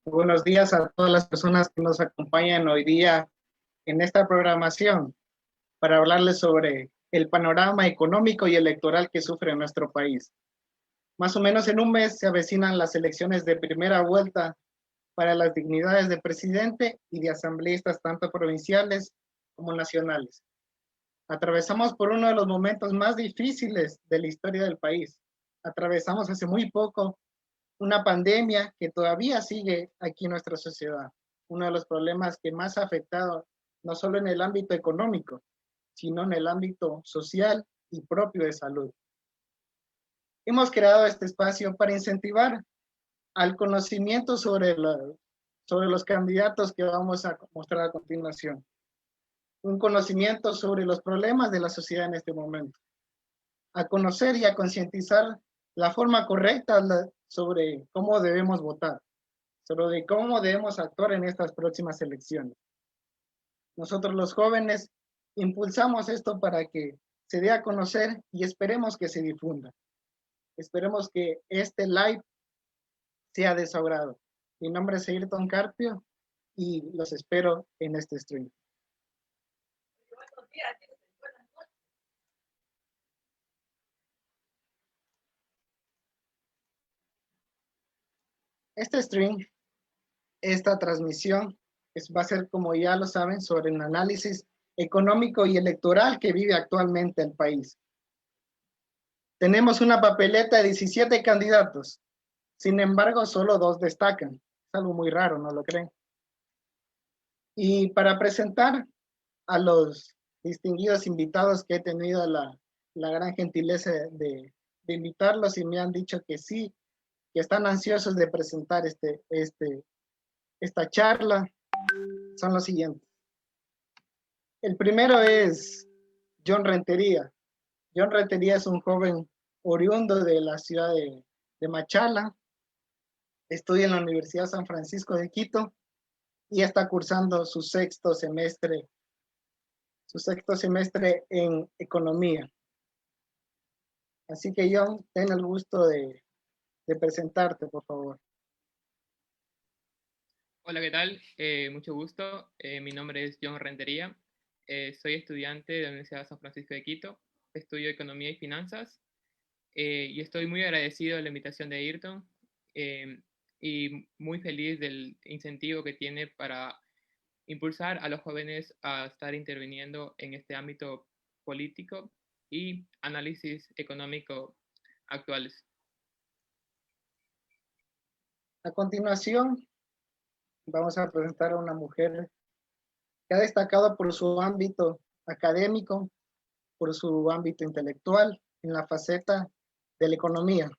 Buenos días a todas las personas que nos acompañan hoy día en esta programación para hablarles sobre el panorama económico y electoral que sufre nuestro país. Más o menos en un mes se avecinan las elecciones de primera vuelta para las dignidades de presidente y de asambleístas tanto provinciales como nacionales. Atravesamos por uno de los momentos más difíciles de la historia del país. Atravesamos hace muy poco una pandemia que todavía sigue aquí en nuestra sociedad. Uno de los problemas que más ha afectado, no solo en el ámbito económico, sino en el ámbito social y propio de salud. Hemos creado este espacio para incentivar al conocimiento sobre los candidatos que vamos a mostrar a continuación. Un conocimiento sobre los problemas de la sociedad en este momento. A conocer y a concientizar la forma correcta sobre cómo debemos votar, sobre cómo debemos actuar en estas próximas elecciones. Nosotros los jóvenes impulsamos esto para que se dé a conocer y esperemos que se difunda. Esperemos que este live sea de su agrado. Mi nombre es Ayrton Carpio y los espero en este stream. Este stream, esta transmisión, va a ser, como ya lo saben, sobre el análisis económico y electoral que vive actualmente el país. Tenemos una papeleta de 17 candidatos. Sin embargo, solo 2 destacan. Es algo muy raro, ¿no lo creen? Y para presentar a los distinguidos invitados que he tenido la gran gentileza de invitarlos y me han dicho que sí, que están ansiosos de presentar esta charla, son los siguientes. El primero es John Rentería. John Rentería es un joven oriundo de la ciudad de Machala, estudia en la Universidad San Francisco de Quito y está cursando su sexto semestre en economía. Así que John, ten el gusto de presentarte, por favor. Hola, ¿qué tal? Mucho gusto. Mi nombre es John Rentería. Soy estudiante de la Universidad San Francisco de Quito. Estudio Economía y Finanzas. Y estoy muy agradecido de la invitación de Ayrton y muy feliz del incentivo que tiene para impulsar a los jóvenes a estar interviniendo en este ámbito político y análisis económico actuales. A continuación, vamos a presentar a una mujer que ha destacado por su ámbito académico, por su ámbito intelectual, en la faceta de la economía.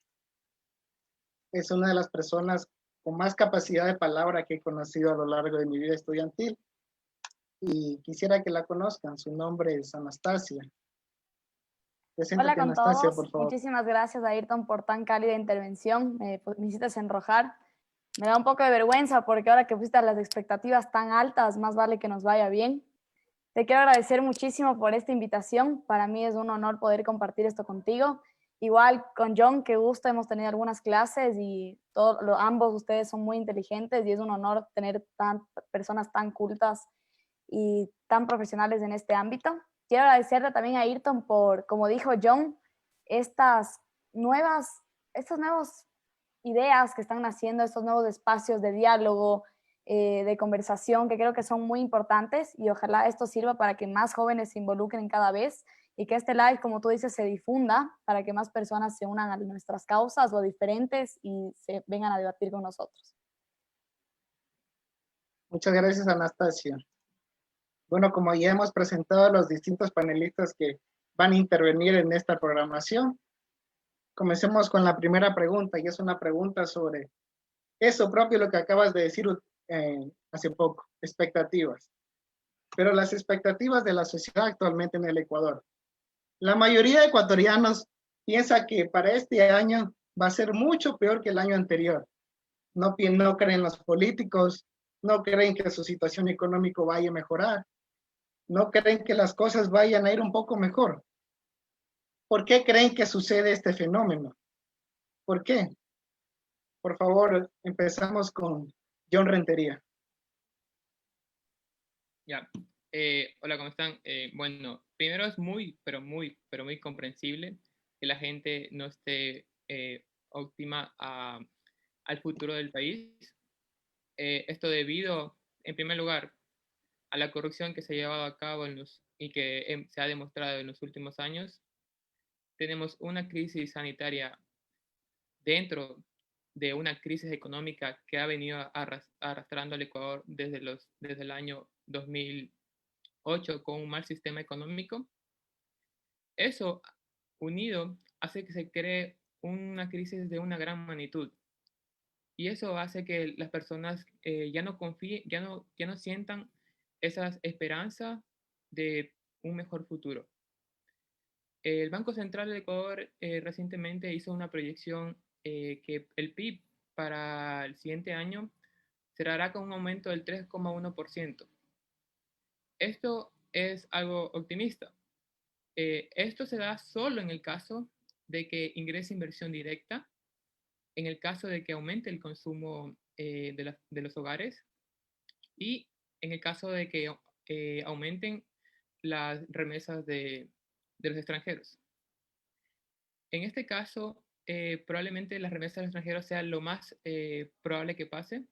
Es una de las personas con más capacidad de palabra que he conocido a lo largo de mi vida estudiantil y quisiera que la conozcan. Su nombre es Anastasia. Hola con Anastasia, todos. por favor. Muchísimas gracias, Ayrton, por tan cálida intervención. Me hiciste enrojar. Me da un poco de vergüenza porque ahora que fuiste a las expectativas tan altas, más vale que nos vaya bien. Te quiero agradecer muchísimo por esta invitación. Para mí es un honor poder compartir esto contigo. Igual con John, qué gusto, hemos tenido algunas clases y ambos ustedes son muy inteligentes y es un honor tener personas tan cultas y tan profesionales en este ámbito. Quiero agradecerle también a Ayrton por, como dijo John, estas nuevas ideas que están naciendo, estos nuevos espacios de diálogo, de conversación, que creo que son muy importantes y ojalá esto sirva para que más jóvenes se involucren cada vez y que este live, como tú dices, se difunda para que más personas se unan a nuestras causas o diferentes y se vengan a debatir con nosotros. Muchas gracias, Anastasia. Bueno, como ya hemos presentado a los distintos panelistas que van a intervenir en esta programación, comencemos con la primera pregunta, y es una pregunta sobre eso propio, lo que acabas de decir hace poco, expectativas. Pero las expectativas de la sociedad actualmente en el Ecuador. La mayoría de ecuatorianos piensa que para este año va a ser mucho peor que el año anterior. No creen los políticos, no creen que su situación económica vaya a mejorar, no creen que las cosas vayan a ir un poco mejor. ¿Por qué creen que sucede este fenómeno? ¿Por qué? Por favor, empezamos con John Rentería. Ya. Hola, ¿cómo están? Bueno, primero es pero muy comprensible que la gente no esté óptima al futuro del país. Esto debido, en primer lugar, a la corrupción que se ha llevado a cabo y que se ha demostrado en los últimos años. Tenemos una crisis sanitaria dentro de una crisis económica que ha venido arrastrando al Ecuador desde el año 2008 con un mal sistema económico. Eso unido hace que se cree una crisis de una gran magnitud. Y eso hace que las personas ya no confíen, ya no sientan esas esperanzas de un mejor futuro. El Banco Central de Ecuador recientemente hizo una proyección que el PIB para el siguiente año cerrará con un aumento del 3,1%. Esto es algo optimista. Esto se da solo en el caso de que ingrese inversión directa, en el caso de que aumente el consumo de los hogares y en el caso de que aumenten las remesas de los extranjeros. En este caso, probablemente las remesas de los extranjeros sea lo más probable que pase,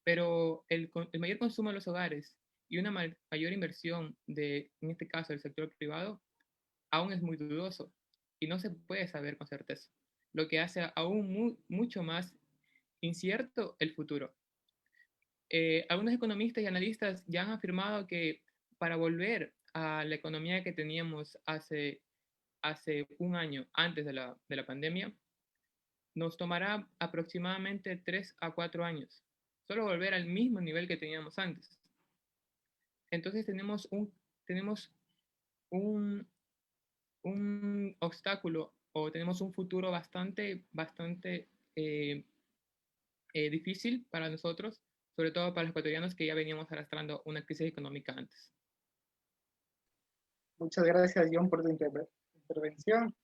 pero el mayor consumo de los hogares y una mayor inversión en este caso, del sector privado, aún es muy dudoso y no se puede saber con certeza, lo que hace aún mucho más incierto el futuro. Algunos economistas y analistas ya han afirmado que para volver a la economía que teníamos hace un año antes de la pandemia, nos tomará aproximadamente 3 a 4 años, solo volver al mismo nivel que teníamos antes. Entonces tenemos un obstáculo o tenemos un futuro bastante difícil para nosotros, sobre todo para los ecuatorianos que ya veníamos arrastrando una crisis económica antes. Muchas gracias, John, por tu intervención.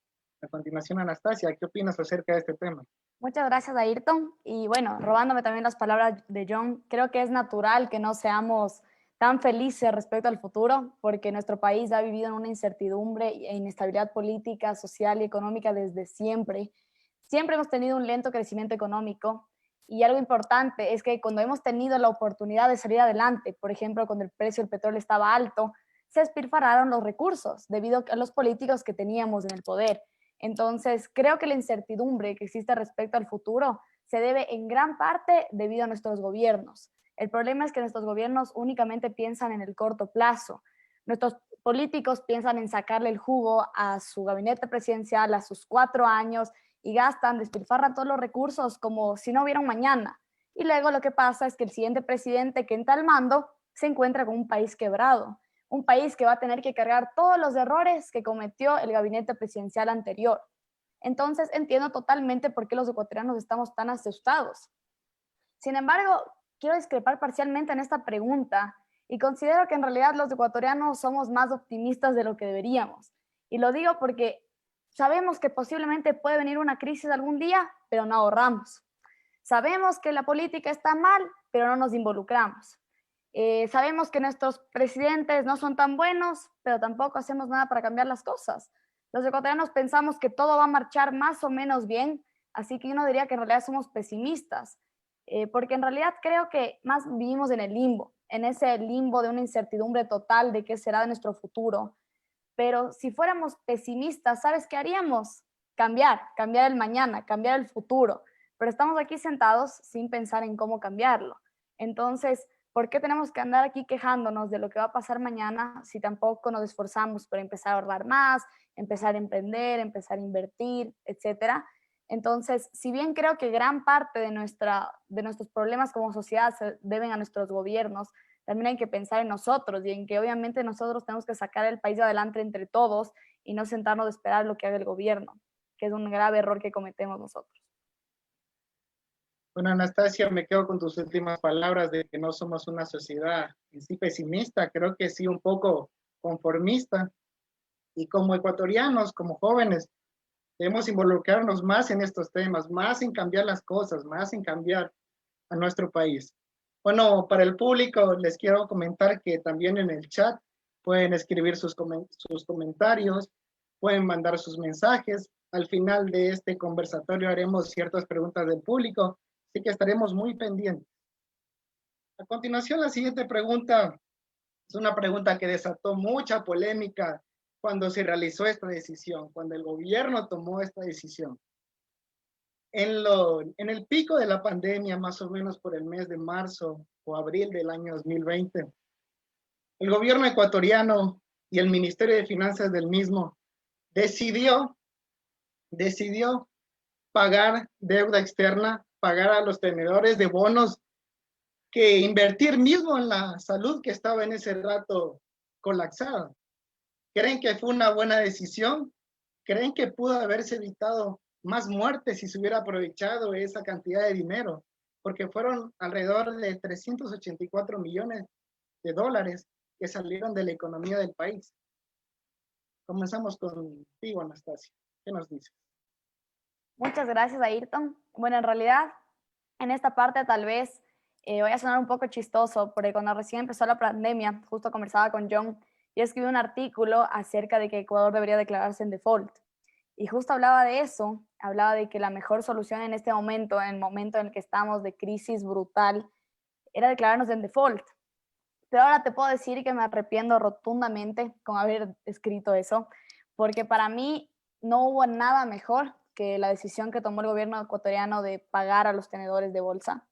A continuación, Anastasia, ¿qué opinas acerca de este tema? Muchas gracias, Ayrton. Y bueno, robándome también las palabras de John, creo que es natural que no seamos tan felices respecto al futuro, porque nuestro país ha vivido en una incertidumbre e inestabilidad política, social y económica desde siempre. Siempre hemos tenido un lento crecimiento económico y algo importante es que cuando hemos tenido la oportunidad de salir adelante, por ejemplo, cuando el precio del petróleo estaba alto, se despilfarraron los recursos debido a los políticos que teníamos en el poder. Entonces, creo que la incertidumbre que existe respecto al futuro se debe en gran parte debido a nuestros gobiernos. El problema es que nuestros gobiernos únicamente piensan en el corto plazo. Nuestros políticos piensan en sacarle el jugo a su gabinete presidencial, a sus 4 años, y gastan, despilfarran todos los recursos como si no hubiera un mañana. Y luego lo que pasa es que el siguiente presidente que entra al mando se encuentra con un país quebrado, un país que va a tener que cargar todos los errores que cometió el gabinete presidencial anterior. Entonces entiendo totalmente por qué los ecuatorianos estamos tan asustados. Sin embargo, quiero discrepar parcialmente en esta pregunta y considero que en realidad los ecuatorianos somos más optimistas de lo que deberíamos. Y lo digo porque sabemos que posiblemente puede venir una crisis algún día, pero no ahorramos. Sabemos que la política está mal, pero no nos involucramos. Sabemos que nuestros presidentes no son tan buenos, pero tampoco hacemos nada para cambiar las cosas. Los ecuatorianos pensamos que todo va a marchar más o menos bien, así que yo no diría que en realidad somos pesimistas, porque en realidad creo que más vivimos en el limbo, en ese limbo de una incertidumbre total de qué será de nuestro futuro. Pero si fuéramos pesimistas, ¿sabes qué haríamos? Cambiar el mañana, cambiar el futuro. Pero estamos aquí sentados sin pensar en cómo cambiarlo. Entonces, ¿por qué tenemos que andar aquí quejándonos de lo que va a pasar mañana si tampoco nos esforzamos por empezar a ahorrar más, empezar a emprender, empezar a invertir, etcétera? Entonces, si bien creo que gran parte de nuestros problemas como sociedad se deben a nuestros gobiernos, también hay que pensar en nosotros y en que obviamente nosotros tenemos que sacar el país adelante entre todos y no sentarnos a esperar lo que haga el gobierno, que es un grave error que cometemos nosotros. Bueno, Anastasia, me quedo con tus últimas palabras de que no somos una sociedad en sí pesimista, creo que sí un poco conformista. Y como ecuatorianos, como jóvenes, debemos involucrarnos más en estos temas, más en cambiar las cosas, más en cambiar a nuestro país. Bueno, para el público les quiero comentar que también en el chat pueden escribir sus comentarios, pueden mandar sus mensajes. Al final de este conversatorio haremos ciertas preguntas del público, así que estaremos muy pendientes. A continuación, la siguiente pregunta es una pregunta que desató mucha polémica cuando se realizó esta decisión, cuando el gobierno tomó esta decisión. En el pico de la pandemia, más o menos por el mes de marzo o abril del año 2020, el gobierno ecuatoriano y el Ministerio de Finanzas del mismo decidió pagar deuda externa, pagar a los tenedores de bonos, que invertir mismo en la salud que estaba en ese rato colapsada. ¿Creen que fue una buena decisión? ¿Creen que pudo haberse evitado más muertes si se hubiera aprovechado esa cantidad de dinero? Porque fueron alrededor de 384 millones de dólares que salieron de la economía del país. Comenzamos contigo, Anastasia. ¿Qué nos dices? Muchas gracias, Ayrton. Bueno, en realidad, en esta parte tal vez voy a sonar un poco chistoso, porque cuando recién empezó la pandemia, justo conversaba con John y escribí un artículo acerca de que Ecuador debería declararse en default. Y justo hablaba de eso, hablaba de que la mejor solución en este momento, en el momento en el que estamos de crisis brutal, era declararnos en default. Pero ahora te puedo decir que me arrepiento rotundamente con haber escrito eso, porque para mí no hubo nada mejor que la decisión que tomó el gobierno ecuatoriano de pagar a los tenedores de bolsa.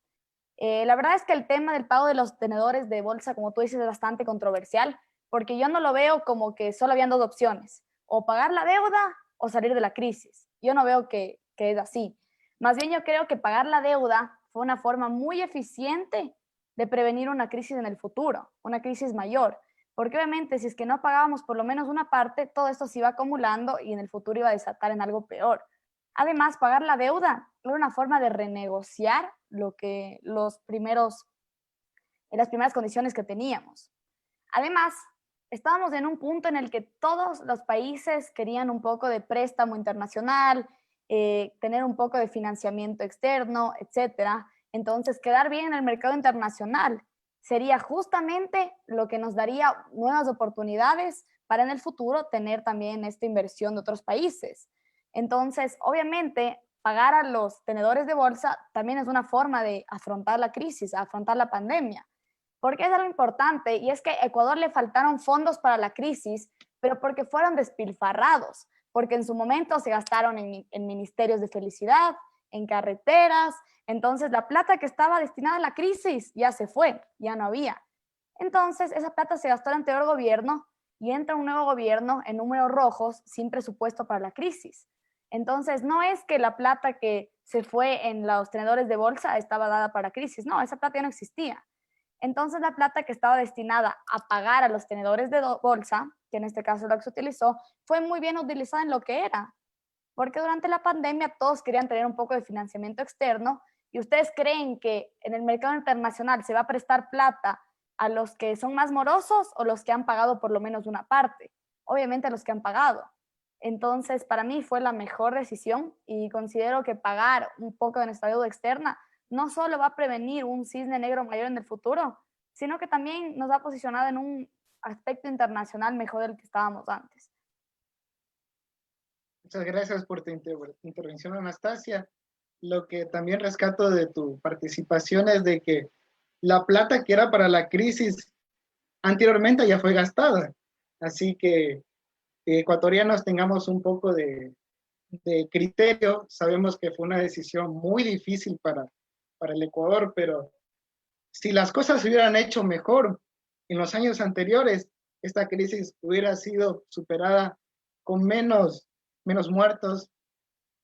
La verdad es que el tema del pago de los tenedores de bolsa, como tú dices, es bastante controversial, porque yo no lo veo como que solo habían dos opciones, o pagar la deuda o salir de la crisis. Yo no veo que es así. Más bien yo creo que pagar la deuda fue una forma muy eficiente de prevenir una crisis en el futuro, una crisis mayor, porque obviamente si es que no pagábamos por lo menos una parte, todo esto se iba acumulando y en el futuro iba a desatar en algo peor. Además, pagar la deuda era una forma de renegociar lo que las primeras condiciones que teníamos. Además, estábamos en un punto en el que todos los países querían un poco de préstamo internacional, tener un poco de financiamiento externo, etcétera. Entonces, quedar bien en el mercado internacional sería justamente lo que nos daría nuevas oportunidades para en el futuro tener también esta inversión de otros países. Entonces, obviamente, pagar a los tenedores de bolsa también es una forma de afrontar la crisis, afrontar la pandemia. Porque es algo importante y es que a Ecuador le faltaron fondos para la crisis, pero porque fueron despilfarrados, porque en su momento se gastaron en ministerios de felicidad, en carreteras, entonces la plata que estaba destinada a la crisis ya se fue, ya no había. Entonces esa plata se gastó en el anterior gobierno y entra un nuevo gobierno en números rojos sin presupuesto para la crisis. Entonces no es que la plata que se fue en los tenedores de bolsa estaba dada para crisis, no, esa plata ya no existía. Entonces la plata que estaba destinada a pagar a los tenedores de bolsa, que en este caso lo que se utilizó, fue muy bien utilizada en lo que era, porque durante la pandemia todos querían tener un poco de financiamiento externo y ustedes creen que en el mercado internacional se va a prestar plata a los que son más morosos o los que han pagado por lo menos una parte. Obviamente a los que han pagado. Entonces, para mí fue la mejor decisión y considero que pagar un poco de nuestra deuda externa no solo va a prevenir un cisne negro mayor en el futuro, sino que también nos ha posicionado en un aspecto internacional mejor del que estábamos antes. Muchas gracias por tu intervención, Anastasia. Lo que también rescato de tu participación es de que la plata que era para la crisis anteriormente ya fue gastada. Así que ecuatorianos tengamos un poco de criterio. Sabemos que fue una decisión muy difícil para el Ecuador, pero si las cosas se hubieran hecho mejor en los años anteriores, esta crisis hubiera sido superada con menos muertos,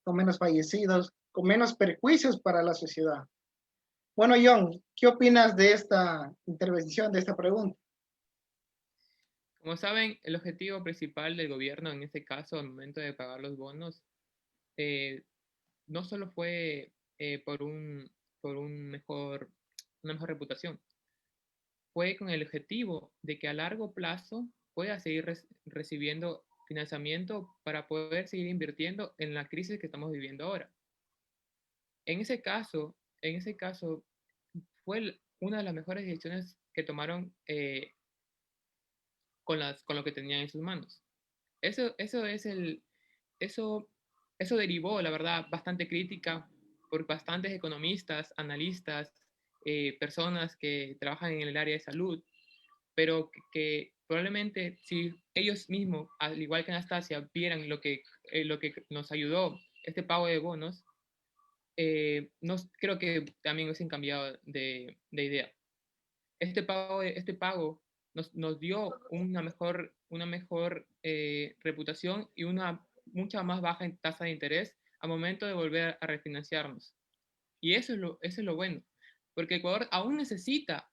con menos fallecidos, con menos perjuicios para la sociedad. Bueno, John, ¿qué opinas de esta intervención, de esta pregunta? Como saben, el objetivo principal del gobierno, en este caso, al momento de pagar los bonos, no solo fue por una mejor reputación, fue con el objetivo de que a largo plazo pueda seguir recibiendo financiamiento para poder seguir invirtiendo en la crisis que estamos viviendo ahora. En ese caso fue una de las mejores decisiones que tomaron con lo que tenían en sus manos. Eso es eso, eso derivó, la verdad, bastante crítica por bastantes economistas, analistas, personas que trabajan en el área de salud, pero que probablemente si ellos mismos, al igual que Anastasia, vieran lo que nos ayudó este pago de bonos, creo que también hubiesen cambiado de idea. Este pago nos dio una mejor reputación y una mucha más baja tasa de interés al momento de volver a refinanciarnos. Y eso es lo bueno, porque Ecuador aún necesita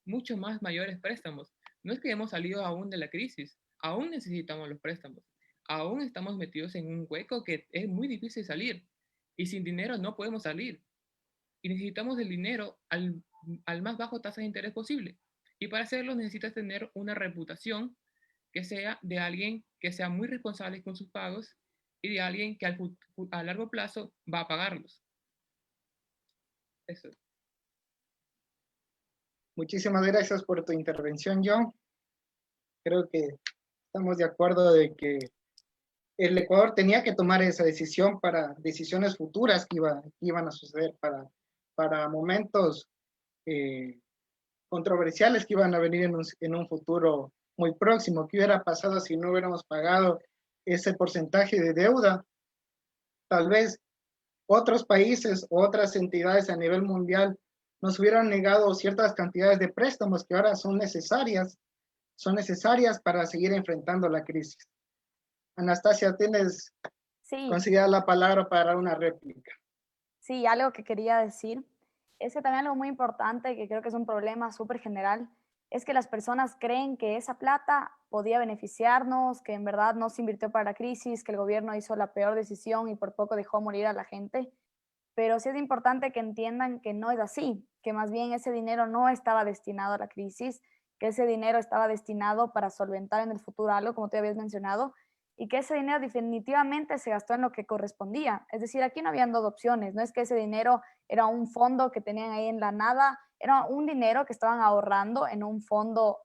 mucho más mayores préstamos. No es que hemos salido aún de la crisis, aún necesitamos los préstamos, aún estamos metidos en un hueco que es muy difícil salir y sin dinero no podemos salir y necesitamos el dinero al más bajo tasa de interés posible. Y para hacerlo necesitas tener una reputación que sea de alguien que sea muy responsable con sus pagos y de alguien que a largo plazo va a pagarlos. Eso. Muchísimas gracias por tu intervención, John. Creo que estamos de acuerdo de que el Ecuador tenía que tomar esa decisión para decisiones futuras que iban a suceder, para momentos controversiales que iban a venir en un futuro muy próximo. ¿Qué hubiera pasado si no hubiéramos pagado ese porcentaje de deuda? Tal vez otros países, otras entidades a nivel mundial nos hubieran negado ciertas cantidades de préstamos que ahora son necesarias para seguir enfrentando la crisis. Anastasia, tienes Sí, considerada la palabra para una réplica. sí, algo que quería decir es que también algo muy importante, que creo que es un problema súper general, es que las personas creen que esa plata podía beneficiarnos, que en verdad no se invirtió para la crisis, que el gobierno hizo la peor decisión y por poco dejó morir a la gente. Pero sí es importante que entiendan que no es así, que más bien ese dinero no estaba destinado a la crisis, que ese dinero estaba destinado para solventar en el futuro algo, como tú habías mencionado, y que ese dinero definitivamente se gastó en lo que correspondía. Es decir, aquí no habían dos opciones, no es que ese dinero era un fondo que tenían ahí en la nada, era un dinero que estaban ahorrando en un fondo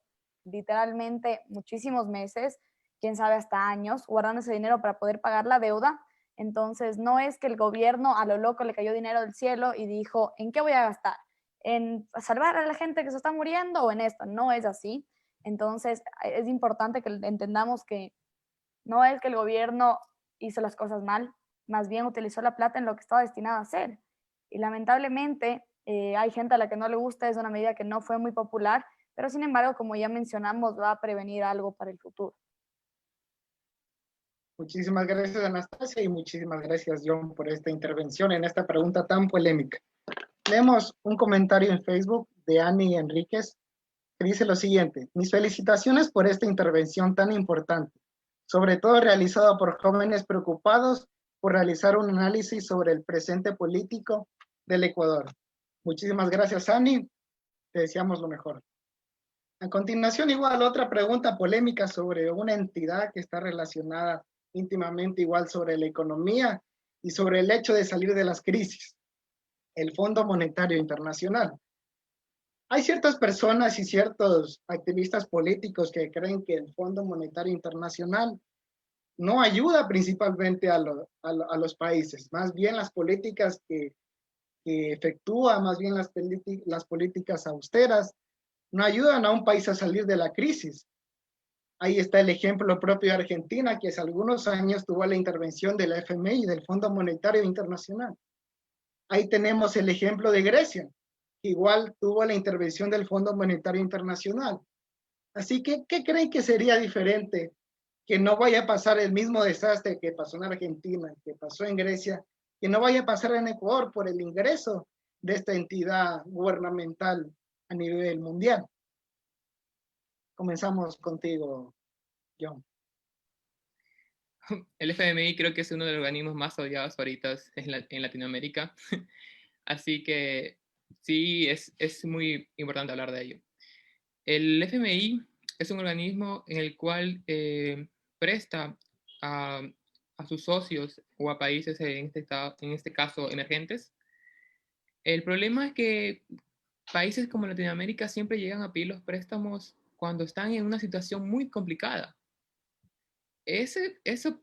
literalmente muchísimos meses, quién sabe hasta años, guardando ese dinero para poder pagar la deuda. Entonces, no es que el gobierno a lo loco le cayó dinero del cielo y dijo, ¿en qué voy a gastar? ¿En salvar a la gente que se está muriendo o en esto? No es así. Entonces, es importante que entendamos que no es que el gobierno hizo las cosas mal, más bien utilizó la plata en lo que estaba destinado a hacer. Y lamentablemente hay gente a la que no le gusta, es una medida que no fue muy popular, pero sin embargo, como ya mencionamos, va a prevenir algo para el futuro. Muchísimas gracias, Anastasia, y muchísimas gracias, John, por esta intervención en esta pregunta tan polémica. Leemos un comentario en Facebook de Annie Enríquez que dice lo siguiente: mis felicitaciones por esta intervención tan importante, sobre todo realizada por jóvenes preocupados por realizar un análisis sobre el presente político del Ecuador. Muchísimas gracias, Annie. Te deseamos lo mejor. A continuación, igual otra pregunta polémica sobre una entidad que está relacionada íntimamente igual sobre la economía y sobre el hecho de salir de las crisis, el Fondo Monetario Internacional. Hay ciertas personas y ciertos activistas políticos que creen que el Fondo Monetario Internacional no ayuda principalmente a los países, más bien las políticas que efectúa, más bien las políticas austeras, no ayudan a un país a salir de la crisis. Ahí está el ejemplo propio de Argentina, que hace algunos años tuvo la intervención de la FMI, del Fondo Monetario Internacional. Ahí tenemos el ejemplo de Grecia, que igual tuvo la intervención del Fondo Monetario Internacional. Así que, ¿qué creen que sería diferente? Que no vaya a pasar el mismo desastre que pasó en Argentina, que pasó en Grecia, que no vaya a pasar en Ecuador por el ingreso de esta entidad gubernamental a nivel mundial. Comenzamos contigo, John. El FMI creo que es uno de los organismos más odiados ahorita en Latinoamérica, así que sí, es muy importante hablar de ello. El FMI es un organismo en el cual presta a sus socios o a países en este caso emergentes. El problema es que países como Latinoamérica siempre llegan a pedir los préstamos cuando están en una situación muy complicada. Eso,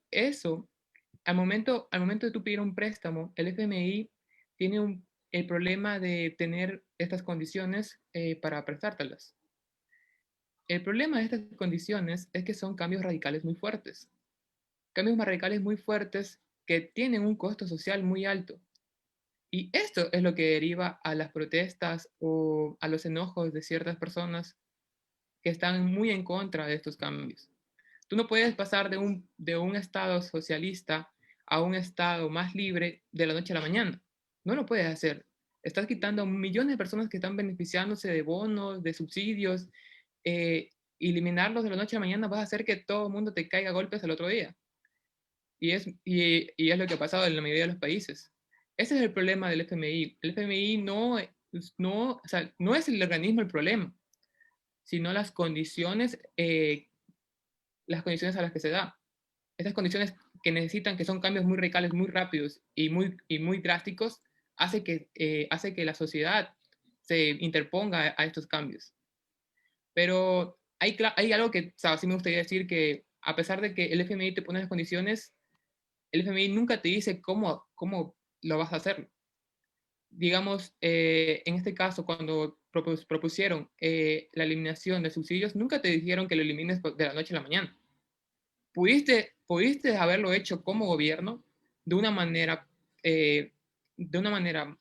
al momento de tú pedir un préstamo, el FMI tiene el problema de tener estas condiciones para prestártelas. El problema de estas condiciones es que son cambios radicales muy fuertes. Cambios más radicales muy fuertes que tienen un costo social muy alto. Y esto es lo que deriva a las protestas o a los enojos de ciertas personas que están muy en contra de estos cambios. Tú no puedes pasar de un estado socialista a un estado más libre de la noche a la mañana. No lo puedes hacer. Estás quitando a millones de personas que están beneficiándose de bonos, de subsidios. Eliminarlos de la noche a la mañana vas a hacer que todo el mundo te caiga a golpes el otro día. Y es lo que ha pasado en la mayoría de los países. Ese es el problema del FMI. El FMI o sea, no es el organismo el problema, sino las condiciones a las que se da. Estas condiciones que necesitan, que son cambios muy radicales, muy rápidos y muy drásticos, hace que la sociedad se interponga a estos cambios. Pero hay algo que, o sea, sí me gustaría decir, que a pesar de que el FMI te pone las condiciones, el FMI nunca te dice cómo lo vas a hacer. Digamos, en este caso, cuando propusieron la eliminación de subsidios, nunca te dijeron que lo elimines de la noche a la mañana. Pudiste haberlo hecho como gobierno de una manera,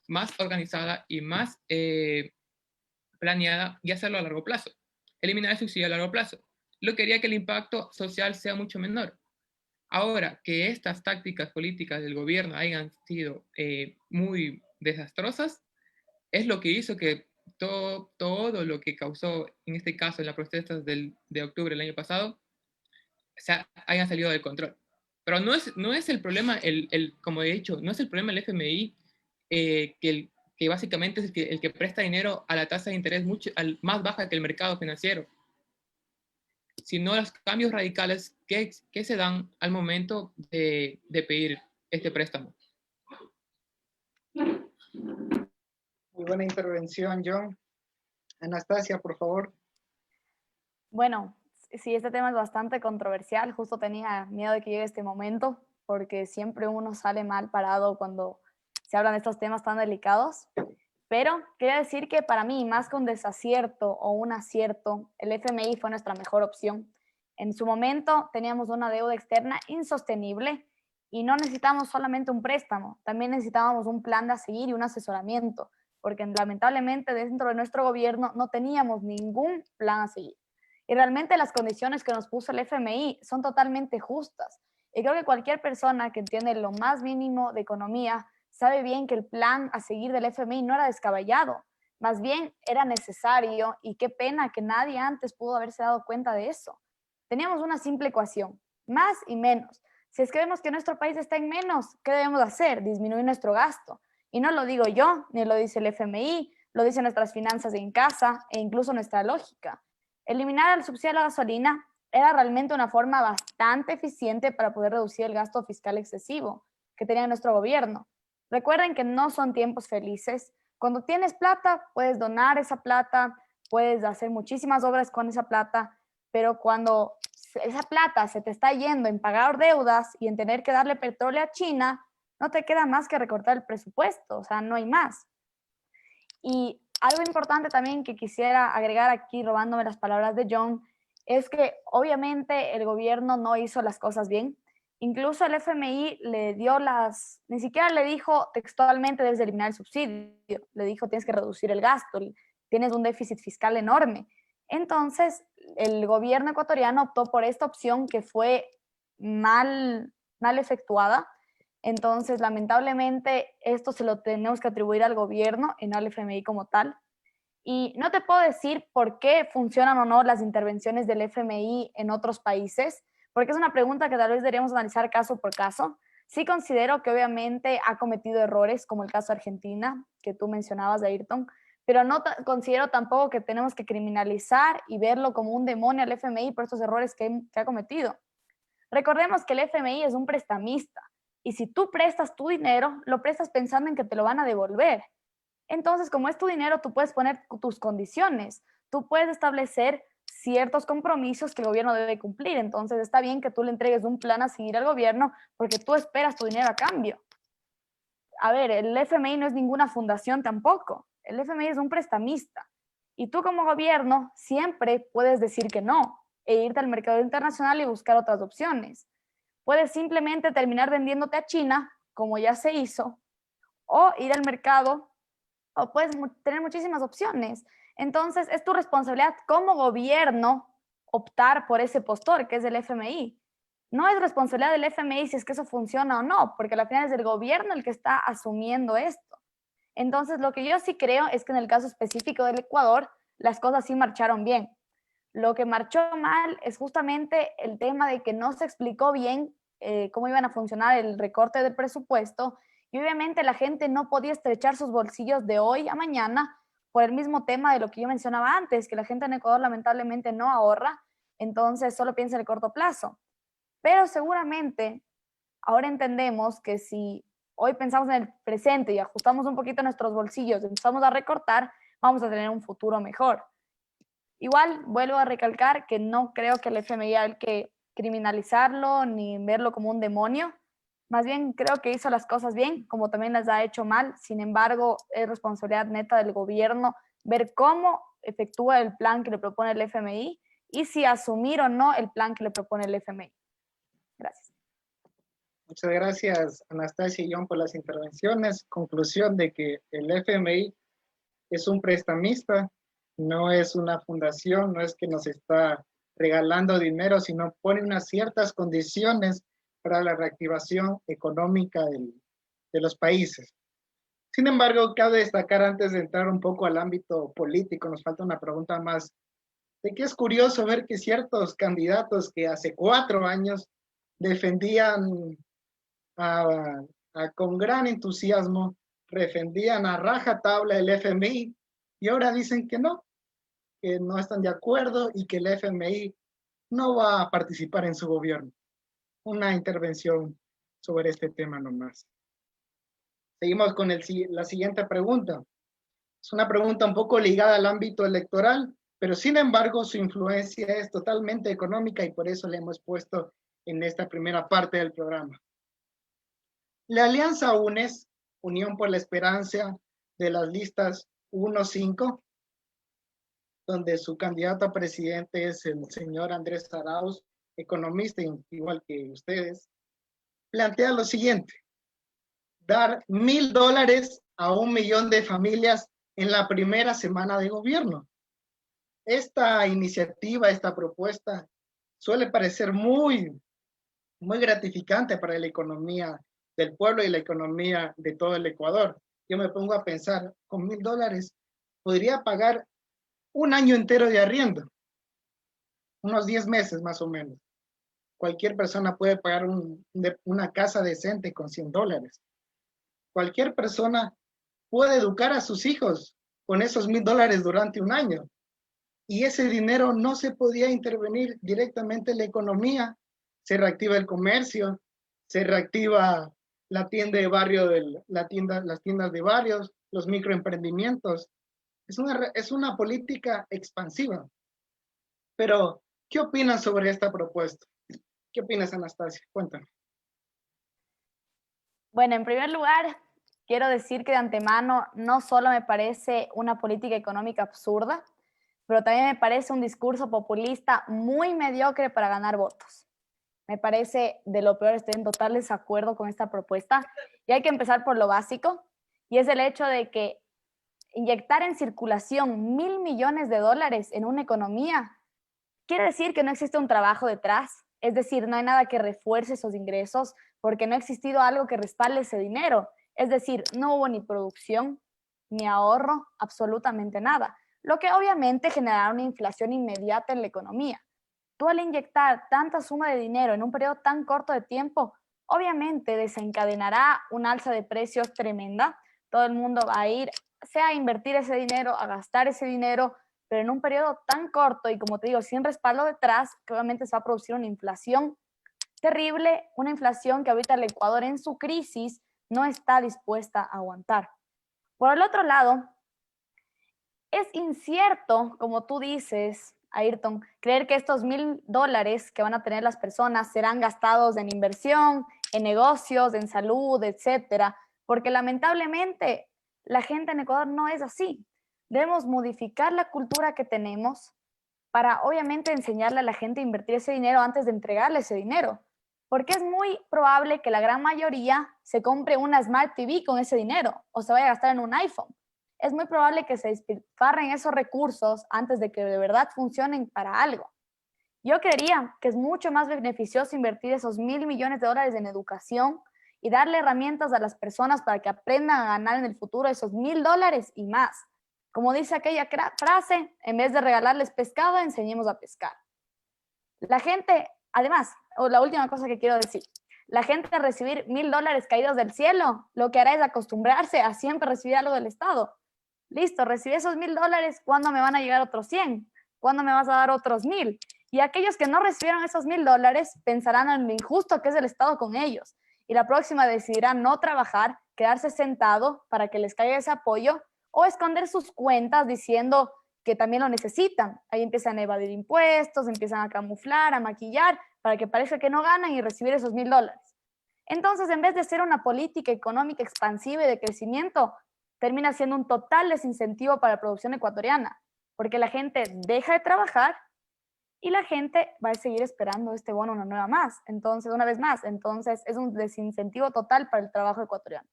más organizada y más planeada, y hacerlo a largo plazo. Eliminar el subsidio a largo plazo. Lo que haría que el impacto social sea mucho menor. Ahora, que estas tácticas políticas del gobierno hayan sido muy desastrosas, es lo que hizo que todo lo que causó, en este caso, en las protestas de octubre del año pasado, hayan salido del control. Pero no es el problema, como he dicho, no es el problema el FMI, que básicamente es el que presta dinero a la tasa de interés más baja que el mercado financiero, sino los cambios radicales que se dan al momento de pedir este préstamo. Muy buena intervención, John. Anastasia, por favor. Bueno, sí, este tema es bastante controversial. Justo tenía miedo de que llegue este momento, porque siempre uno sale mal parado cuando se hablan de estos temas tan delicados. Pero quería decir que para mí, más que un desacierto o un acierto, el FMI fue nuestra mejor opción. En su momento teníamos una deuda externa insostenible y no necesitábamos solamente un préstamo, también necesitábamos un plan de seguir y un asesoramiento, porque lamentablemente dentro de nuestro gobierno no teníamos ningún plan a seguir. Y realmente las condiciones que nos puso el FMI son totalmente justas. Y creo que cualquier persona que entiende lo más mínimo de economía sabe bien que el plan a seguir del FMI no era descabellado, más bien era necesario, y qué pena que nadie antes pudo haberse dado cuenta de eso. Teníamos una simple ecuación, más y menos. Si es que vemos que nuestro país está en menos, ¿qué debemos hacer? Disminuir nuestro gasto. Y no lo digo yo, ni lo dice el FMI, lo dicen nuestras finanzas en casa e incluso nuestra lógica. Eliminar el subsidio a la gasolina era realmente una forma bastante eficiente para poder reducir el gasto fiscal excesivo que tenía nuestro gobierno. Recuerden que no son tiempos felices. Cuando tienes plata, puedes donar esa plata, puedes hacer muchísimas obras con esa plata, pero cuando esa plata se te está yendo en pagar deudas y en tener que darle petróleo a China, no te queda más que recortar el presupuesto, o sea, no hay más. Y algo importante también que quisiera agregar aquí, robándome las palabras de John, es que obviamente el gobierno no hizo las cosas bien. Incluso el FMI ni siquiera le dijo textualmente debes eliminar el subsidio, le dijo tienes que reducir el gasto, tienes un déficit fiscal enorme. Entonces, el gobierno ecuatoriano optó por esta opción que fue mal efectuada. Entonces, lamentablemente, esto se lo tenemos que atribuir al gobierno y no al FMI como tal. Y no te puedo decir por qué funcionan o no las intervenciones del FMI en otros países, porque es una pregunta que tal vez deberíamos analizar caso por caso. Sí considero que obviamente ha cometido errores, como el caso de Argentina, que tú mencionabas, Ayrton, pero no considero tampoco que tenemos que criminalizar y verlo como un demonio al FMI por estos errores que ha cometido. Recordemos que el FMI es un prestamista, y si tú prestas tu dinero, lo prestas pensando en que te lo van a devolver. Entonces, como es tu dinero, tú puedes poner tus condiciones, tú puedes establecer ciertos compromisos que el gobierno debe cumplir. Entonces, está bien que tú le entregues un plan a seguir al gobierno porque tú esperas tu dinero a cambio. A ver, el FMI no es ninguna fundación tampoco. El FMI es un prestamista. Y tú como gobierno siempre puedes decir que no e irte al mercado internacional y buscar otras opciones. Puedes simplemente terminar vendiéndote a China, como ya se hizo, o ir al mercado, o puedes tener muchísimas opciones. Entonces, es tu responsabilidad como gobierno optar por ese postor, que es el FMI. No es responsabilidad del FMI si es que eso funciona o no, porque al final es el gobierno el que está asumiendo esto. Entonces, lo que yo sí creo es que en el caso específico del Ecuador, las cosas sí marcharon bien. Lo que marchó mal es justamente el tema de que no se explicó bien cómo iban a funcionar el recorte del presupuesto y obviamente la gente no podía estrechar sus bolsillos de hoy a mañana por el mismo tema de lo que yo mencionaba antes, que la gente en Ecuador lamentablemente no ahorra, entonces solo piensa en el corto plazo. Pero seguramente ahora entendemos que si hoy pensamos en el presente y ajustamos un poquito nuestros bolsillos y empezamos a recortar, vamos a tener un futuro mejor. Igual, vuelvo a recalcar que no creo que el FMI haya que criminalizarlo ni verlo como un demonio. Más bien creo que hizo las cosas bien, como también las ha hecho mal. Sin embargo, es responsabilidad neta del gobierno ver cómo efectúa el plan que le propone el FMI y si asumir o no el plan que le propone el FMI. Gracias. Muchas gracias, Anastasia y John, por las intervenciones. Conclusión de que el FMI es un prestamista, no es una fundación, no es que nos está regalando dinero, sino pone unas ciertas condiciones para la reactivación económica de los países. Sin embargo, cabe destacar antes de entrar un poco al ámbito político, nos falta una pregunta más, de que es curioso ver que ciertos candidatos que hace 4 años defendían con gran entusiasmo, defendían a rajatabla el FMI y ahora dicen que no están de acuerdo y que el FMI no va a participar en su gobierno. Una intervención sobre este tema nomás. Seguimos con la siguiente pregunta. Es una pregunta un poco ligada al ámbito electoral, pero sin embargo su influencia es totalmente económica y por eso le hemos puesto en esta primera parte del programa. La alianza UNES, Unión por la Esperanza, de las listas 1-5, donde su candidato a presidente es el señor Andrés Arauz, economista igual que ustedes, plantea lo siguiente: dar $1,000 a 1 millón de familias en la primera semana de gobierno. Esta iniciativa, esta propuesta, suele parecer muy gratificante para la economía del pueblo y la economía de todo el Ecuador. Yo me pongo a pensar, con $1,000 podría pagar un año entero de arriendo, unos 10 meses más o menos. Cualquier persona puede pagar una casa decente con $100. Cualquier persona puede educar a sus hijos con esos $1,000 durante un año. Y ese dinero no se podía intervenir directamente en la economía. Se reactiva el comercio, se reactiva la tienda de barrio, las tiendas de barrios, los microemprendimientos. Es una política expansiva. Pero, ¿qué opinan sobre esta propuesta? ¿Qué opinas, Anastasia? Cuéntame. Bueno, en primer lugar, quiero decir que de antemano no solo me parece una política económica absurda, pero también me parece un discurso populista muy mediocre para ganar votos. Me parece de lo peor, estoy en total desacuerdo con esta propuesta. Y hay que empezar por lo básico, y es el hecho de que inyectar en circulación $1,000 millones en una economía quiere decir que no existe un trabajo detrás, es decir, no hay nada que refuerce esos ingresos porque no ha existido algo que respalde ese dinero. Es decir, no hubo ni producción, ni ahorro, absolutamente nada, lo que obviamente generará una inflación inmediata en la economía. Tú al inyectar tanta suma de dinero en un periodo tan corto de tiempo, obviamente desencadenará una alza de precios tremenda. Todo el mundo va a ir, sea a invertir ese dinero, a gastar ese dinero, pero en un periodo tan corto y, como te digo, sin respaldo detrás, que obviamente se va a producir una inflación terrible, una inflación que ahorita el Ecuador en su crisis no está dispuesta a aguantar. Por el otro lado, es incierto, como tú dices, Ayrton, creer que estos $1,000 que van a tener las personas serán gastados en inversión, en negocios, en salud, etcétera, porque lamentablemente la gente en Ecuador no es así. Debemos modificar la cultura que tenemos para obviamente enseñarle a la gente a invertir ese dinero antes de entregarle ese dinero, porque es muy probable que la gran mayoría se compre una Smart TV con ese dinero o se vaya a gastar en un iPhone. Es muy probable que se despilfarren esos recursos antes de que de verdad funcionen para algo. Yo creería que es mucho más beneficioso invertir esos $1,000 millones en educación y darle herramientas a las personas para que aprendan a ganar en el futuro esos $1,000 y más. Como dice aquella frase, en vez de regalarles pescado, enseñemos a pescar. La gente, además, o la última cosa que quiero decir, la gente al recibir $1,000 caídos del cielo, lo que hará es acostumbrarse a siempre recibir algo del Estado. Listo, recibí esos $1,000, ¿cuándo me van a llegar otros 100? ¿Cuándo me vas a dar otros 1,000? Y aquellos que no recibieron esos $1,000 pensarán en lo injusto que es el Estado con ellos. Y la próxima decidirán no trabajar, quedarse sentado para que les caiga ese apoyo o esconder sus cuentas diciendo que también lo necesitan. Ahí empiezan a evadir impuestos, empiezan a camuflar, a maquillar, para que parezca que no ganan y recibir esos $1,000. Entonces, en vez de ser una política económica expansiva y de crecimiento, termina siendo un total desincentivo para la producción ecuatoriana, porque la gente deja de trabajar y la gente va a seguir esperando este bono una vez más. Entonces, es un desincentivo total para el trabajo ecuatoriano.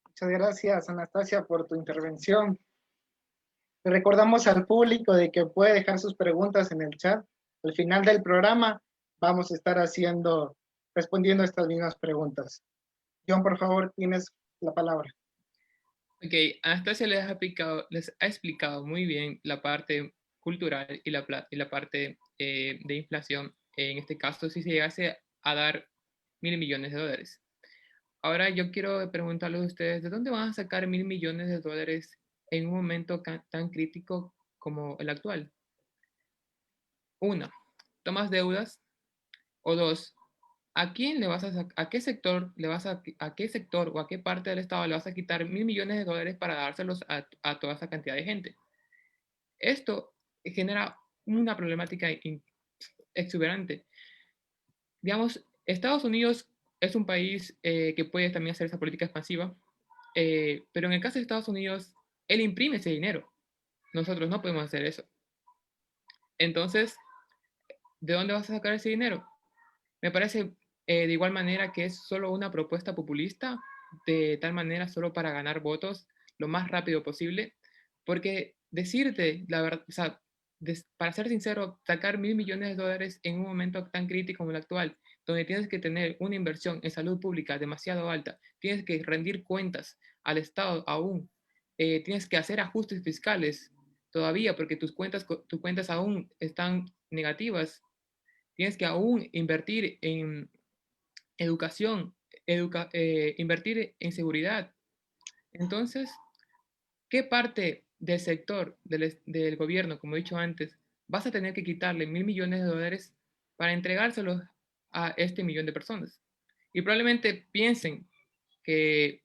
Muchas gracias, Anastasia, por tu intervención. Le recordamos al público de que puede dejar sus preguntas en el chat. Al final del programa vamos a estar respondiendo a estas mismas preguntas. John, por favor, tienes la palabra. Ok, Anastasia les ha explicado muy bien la parte cultural y la parte de inflación. En este caso, si se llegase a dar $1,000 millones. Ahora yo quiero preguntarles a ustedes, ¿de dónde van a sacar $1,000 millones en un momento tan crítico como el actual? 1, ¿tomas deudas? O 2, ¿a qué sector o a qué parte del Estado le vas a quitar $1,000 millones para dárselos a toda esa cantidad de gente? Esto genera una problemática exuberante. Digamos, Estados Unidos es un país que puede también hacer esa política expansiva, pero en el caso de Estados Unidos, él imprime ese dinero. Nosotros no podemos hacer eso. Entonces, ¿de dónde vas a sacar ese dinero? Me parece de igual manera que es solo una propuesta populista, de tal manera solo para ganar votos lo más rápido posible, porque decirte la verdad, o sea, para ser sincero, sacar $1,000 millones en un momento tan crítico como el actual, donde tienes que tener una inversión en salud pública demasiado alta, tienes que rendir cuentas al Estado aún, tienes que hacer ajustes fiscales todavía porque tus cuentas aún están negativas, tienes que aún invertir en educación, invertir en seguridad. Entonces, ¿qué parte del sector del gobierno, como he dicho antes, vas a tener que quitarle $1,000 millones para entregárselos a este millón de personas? Y probablemente piensen que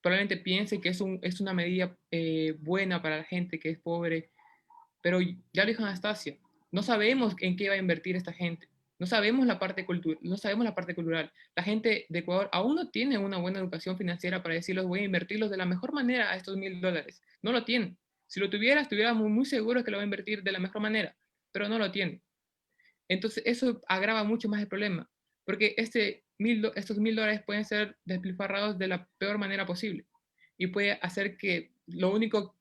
probablemente piensen que es una medida buena para la gente que es pobre, pero ya lo dijo Anastasia, no sabemos en qué va a invertir esta gente. No sabemos la parte cultural. La gente de Ecuador aún no tiene una buena educación financiera para decirlos voy a invertirlos de la mejor manera a estos $1,000. No lo tienen. Si lo tuviera, estuviéramos muy seguros que lo va a invertir de la mejor manera, pero no lo tienen. Entonces eso agrava mucho más el problema, porque estos $1,000 pueden ser despilfarrados de la peor manera posible y puede hacer que lo único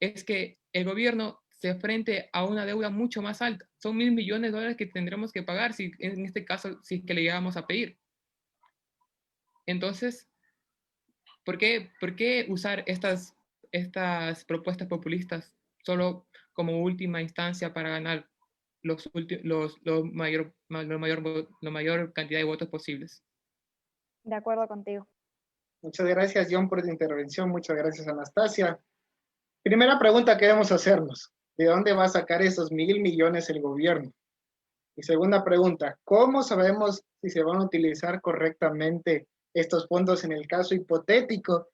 es que el gobierno se enfrente a una deuda mucho más alta. Son $1,000 millones que tendremos que pagar si en este caso si es que le llegamos a pedir. Entonces, ¿por qué usar estas propuestas populistas solo como última instancia para ganar la mayor cantidad de votos posibles? De acuerdo contigo. Muchas gracias, John, por tu intervención. Muchas gracias, Anastasia. Primera pregunta que debemos hacernos. ¿De dónde va a sacar esos $1,000 millones el gobierno? Y segunda pregunta, ¿cómo sabemos si se van a utilizar correctamente estos fondos en el caso hipotético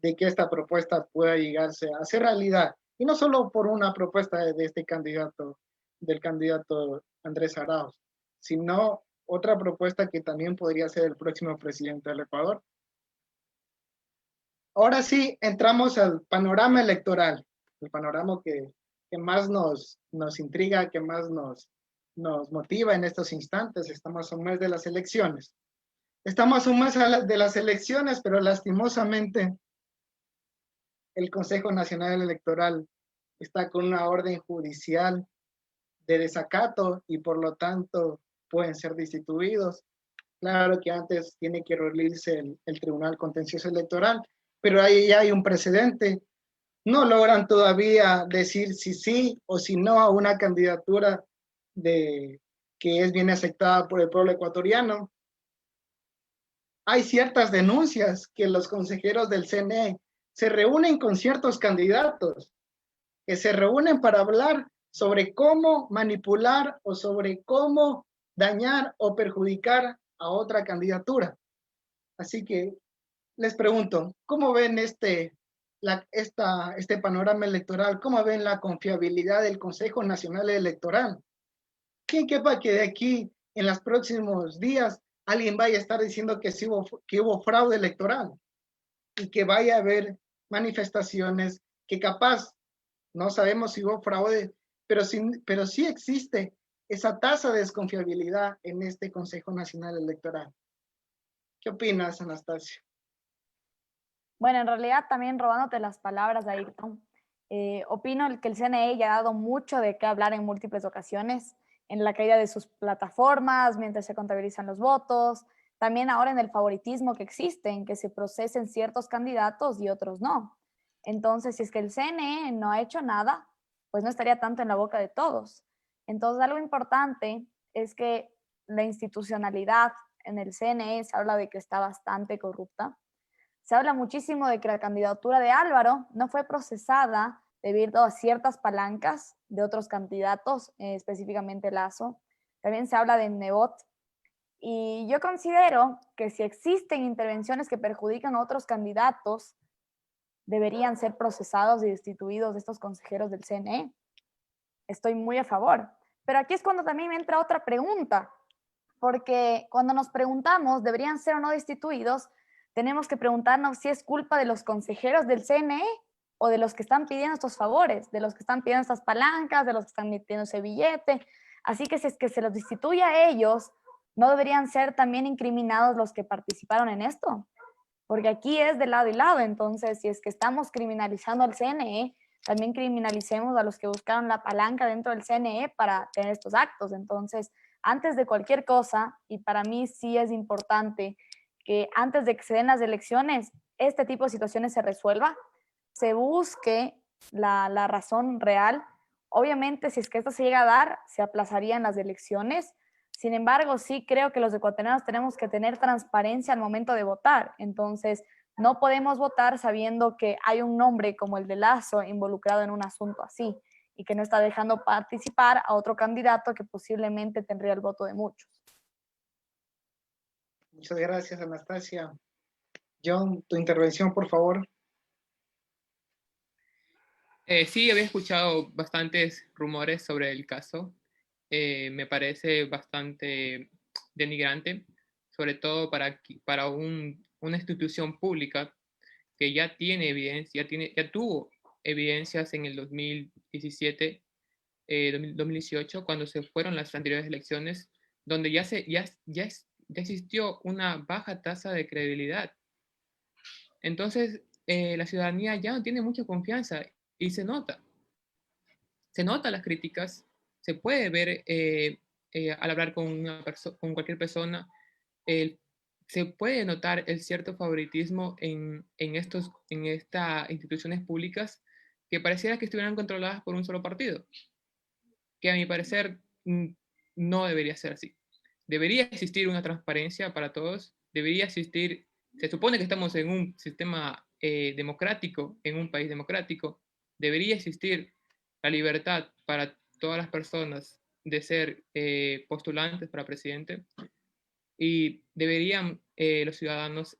de que esta propuesta pueda llegarse a hacer realidad. Y no solo por una propuesta de este candidato, del candidato Andrés Arauz, sino otra propuesta que también podría ser el próximo presidente del Ecuador. Ahora sí, entramos al panorama electoral, el panorama que más nos intriga, que más nos motiva en estos instantes. Estamos a un mes de las elecciones. Estamos a un mes de las elecciones, pero lastimosamente el Consejo Nacional Electoral está con una orden judicial de desacato y por lo tanto pueden ser destituidos. Claro que antes tiene que reunirse el Tribunal Contencioso Electoral, pero ahí ya hay un precedente. No logran todavía decir si sí o si no a una candidatura que es bien aceptada por el pueblo ecuatoriano. Hay ciertas denuncias que los consejeros del CNE se reúnen con ciertos candidatos, que se reúnen para hablar sobre cómo manipular o sobre cómo dañar o perjudicar a otra candidatura. Así que les pregunto, ¿cómo ven este panorama electoral? ¿Cómo ven la confiabilidad del Consejo Nacional Electoral? ¿Quién quepa que de aquí en los próximos días alguien vaya a estar diciendo que hubo fraude electoral y que vaya a haber manifestaciones que capaz, no sabemos si hubo fraude, pero sí existe esa tasa de desconfiabilidad en este Consejo Nacional Electoral? ¿Qué opinas, Anastasia? Bueno, en realidad también robándote las palabras de Ayrton, opino que el CNE ya ha dado mucho de qué hablar en múltiples ocasiones, en la caída de sus plataformas, mientras se contabilizan los votos, también ahora en el favoritismo que existe, en que se procesen ciertos candidatos y otros no. Entonces, si es que el CNE no ha hecho nada, pues no estaría tanto en la boca de todos. Entonces, algo importante es que la institucionalidad en el CNE se habla de que está bastante corrupta. Se habla muchísimo de que la candidatura de Álvaro no fue procesada debido a ciertas palancas de otros candidatos, específicamente Lazo. También se habla de Nebot. Y yo considero que si existen intervenciones que perjudican a otros candidatos, deberían ser procesados y destituidos de estos consejeros del CNE. Estoy muy a favor. Pero aquí es cuando también me entra otra pregunta, porque cuando nos preguntamos, ¿deberían ser o no destituidos? Tenemos que preguntarnos si es culpa de los consejeros del CNE o de los que están pidiendo estos favores, de los que están pidiendo estas palancas, de los que están metiendo ese billete. Así que si es que se los destituye a ellos, ¿no deberían ser también incriminados los que participaron en esto? Porque aquí es de lado y lado. Entonces, si es que estamos criminalizando al CNE, también criminalicemos a los que buscaron la palanca dentro del CNE para tener estos actos. Entonces, antes de cualquier cosa, y para mí sí es importante que antes de que se den las elecciones, este tipo de situaciones se resuelva, se busque la razón real. Obviamente, si es que esto se llega a dar, se aplazarían las elecciones. Sin embargo, sí creo que los ecuatorianos tenemos que tener transparencia al momento de votar. Entonces, no podemos votar sabiendo que hay un nombre como el de Lazo involucrado en un asunto así y que no está dejando participar a otro candidato que posiblemente tendría el voto de muchos. Muchas gracias, Anastasia. John, tu intervención, por favor. Sí, había escuchado bastantes rumores sobre el caso. Me parece bastante denigrante, sobre todo para una institución pública que ya tiene evidencia, ya tuvo evidencias en el 2017, 2018, cuando se fueron las anteriores elecciones, donde ya existió una baja tasa de credibilidad. Entonces, la ciudadanía ya no tiene mucha confianza y se nota las críticas, se puede ver al hablar con cualquier persona, se puede notar el cierto favoritismo en estas instituciones públicas que pareciera que estuvieran controladas por un solo partido, que a mi parecer no debería ser así. Debería existir una transparencia para todos, debería existir, se supone que estamos en un sistema democrático, en un país democrático, debería existir la libertad para todas las personas de ser postulantes para presidente, y deberían los ciudadanos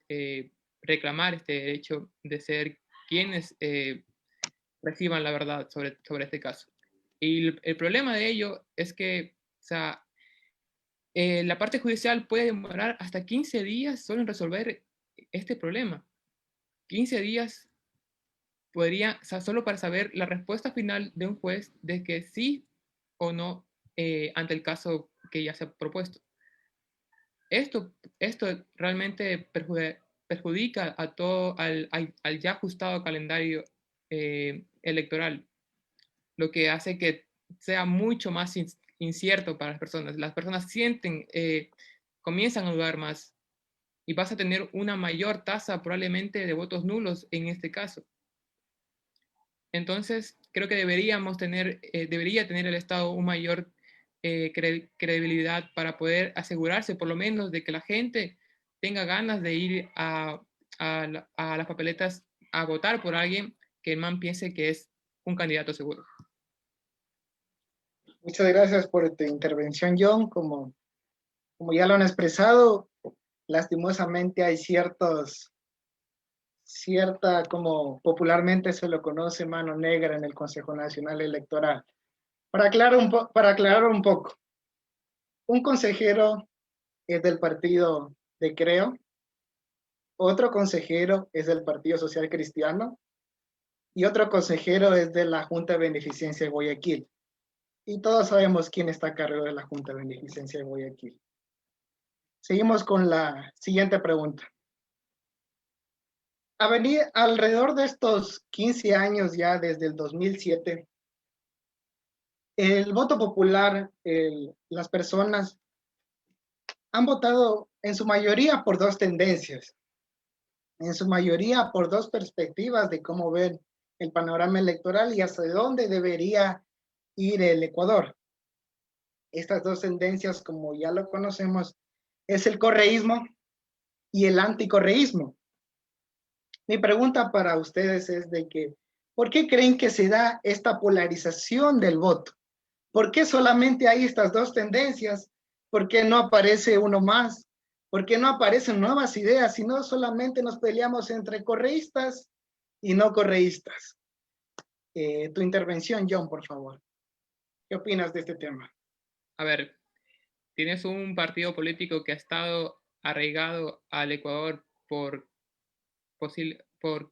reclamar este derecho de ser quienes reciban la verdad sobre este caso. Y el problema de ello es que, o sea, la parte judicial puede demorar hasta 15 días solo en resolver este problema. 15 días podría, o sea, solo para saber la respuesta final de un juez de que sí o no ante el caso que ya se ha propuesto. Esto realmente perjudica a todo, al ya ajustado calendario electoral, lo que hace que sea mucho más incierto para las personas. Las personas sienten, comienzan a dudar más y vas a tener una mayor tasa probablemente de votos nulos en este caso. Entonces, creo que debería tener el Estado un mayor credibilidad para poder asegurarse por lo menos de que la gente tenga ganas de ir a las papeletas a votar por alguien que el man piense que es un candidato seguro. Muchas gracias por tu intervención, John. Como ya lo han expresado, lastimosamente hay cierta, como popularmente se lo conoce, mano negra en el Consejo Nacional Electoral. Para aclarar un poco, un consejero es del partido de Creo, otro consejero es del Partido Social Cristiano y otro consejero es de la Junta de Beneficencia de Guayaquil. Y todos sabemos quién está a cargo de la Junta de Beneficencia de Guayaquil. Seguimos con la siguiente pregunta. Alrededor de estos 15 años ya, desde el 2007, el voto popular, las personas han votado en su mayoría por dos tendencias, en su mayoría por dos perspectivas de cómo ver el panorama electoral y hacia dónde debería ir el Ecuador. Estas dos tendencias, como ya lo conocemos, es el correísmo y el anticorreísmo. Mi pregunta para ustedes es de que, ¿por qué creen que se da esta polarización del voto? ¿Por qué solamente hay estas dos tendencias? ¿Por qué no aparece uno más? ¿Por qué no aparecen nuevas ideas? Si no solamente nos peleamos entre correístas y no correístas. Tu intervención, John, por favor. ¿Qué opinas de este tema? A ver, tienes un partido político que ha estado arraigado al Ecuador por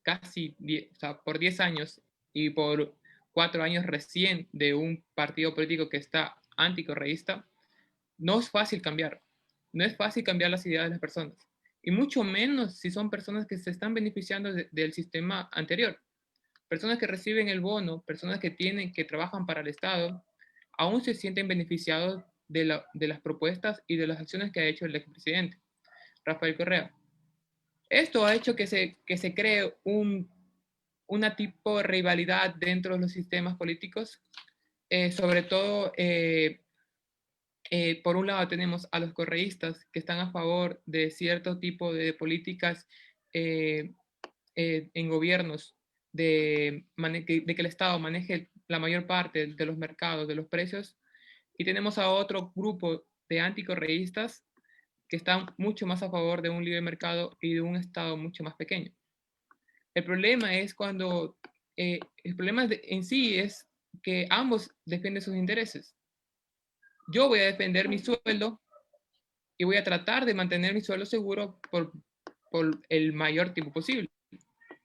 casi 10, o sea, por 10 años y por 4 años recién de un partido político que está anticorreísta. No es fácil cambiar. No es fácil cambiar las ideas de las personas. Y mucho menos si son personas que se están beneficiando del sistema anterior. Personas que reciben el bono, personas que trabajan para el Estado, aún se sienten beneficiados de las propuestas y de las acciones que ha hecho el expresidente, Rafael Correa. Esto ha hecho que se cree una tipo de rivalidad dentro de los sistemas políticos, sobre todo por un lado tenemos a los correístas que están a favor de cierto tipo de políticas en gobiernos de que el Estado maneje la mayor parte de los mercados, de los precios, y tenemos a otro grupo de anticorreístas que están mucho más a favor de un libre mercado y de un Estado mucho más pequeño. El problema es el problema en sí es que ambos defienden sus intereses. Yo voy a defender mi sueldo y voy a tratar de mantener mi sueldo seguro por el mayor tiempo posible.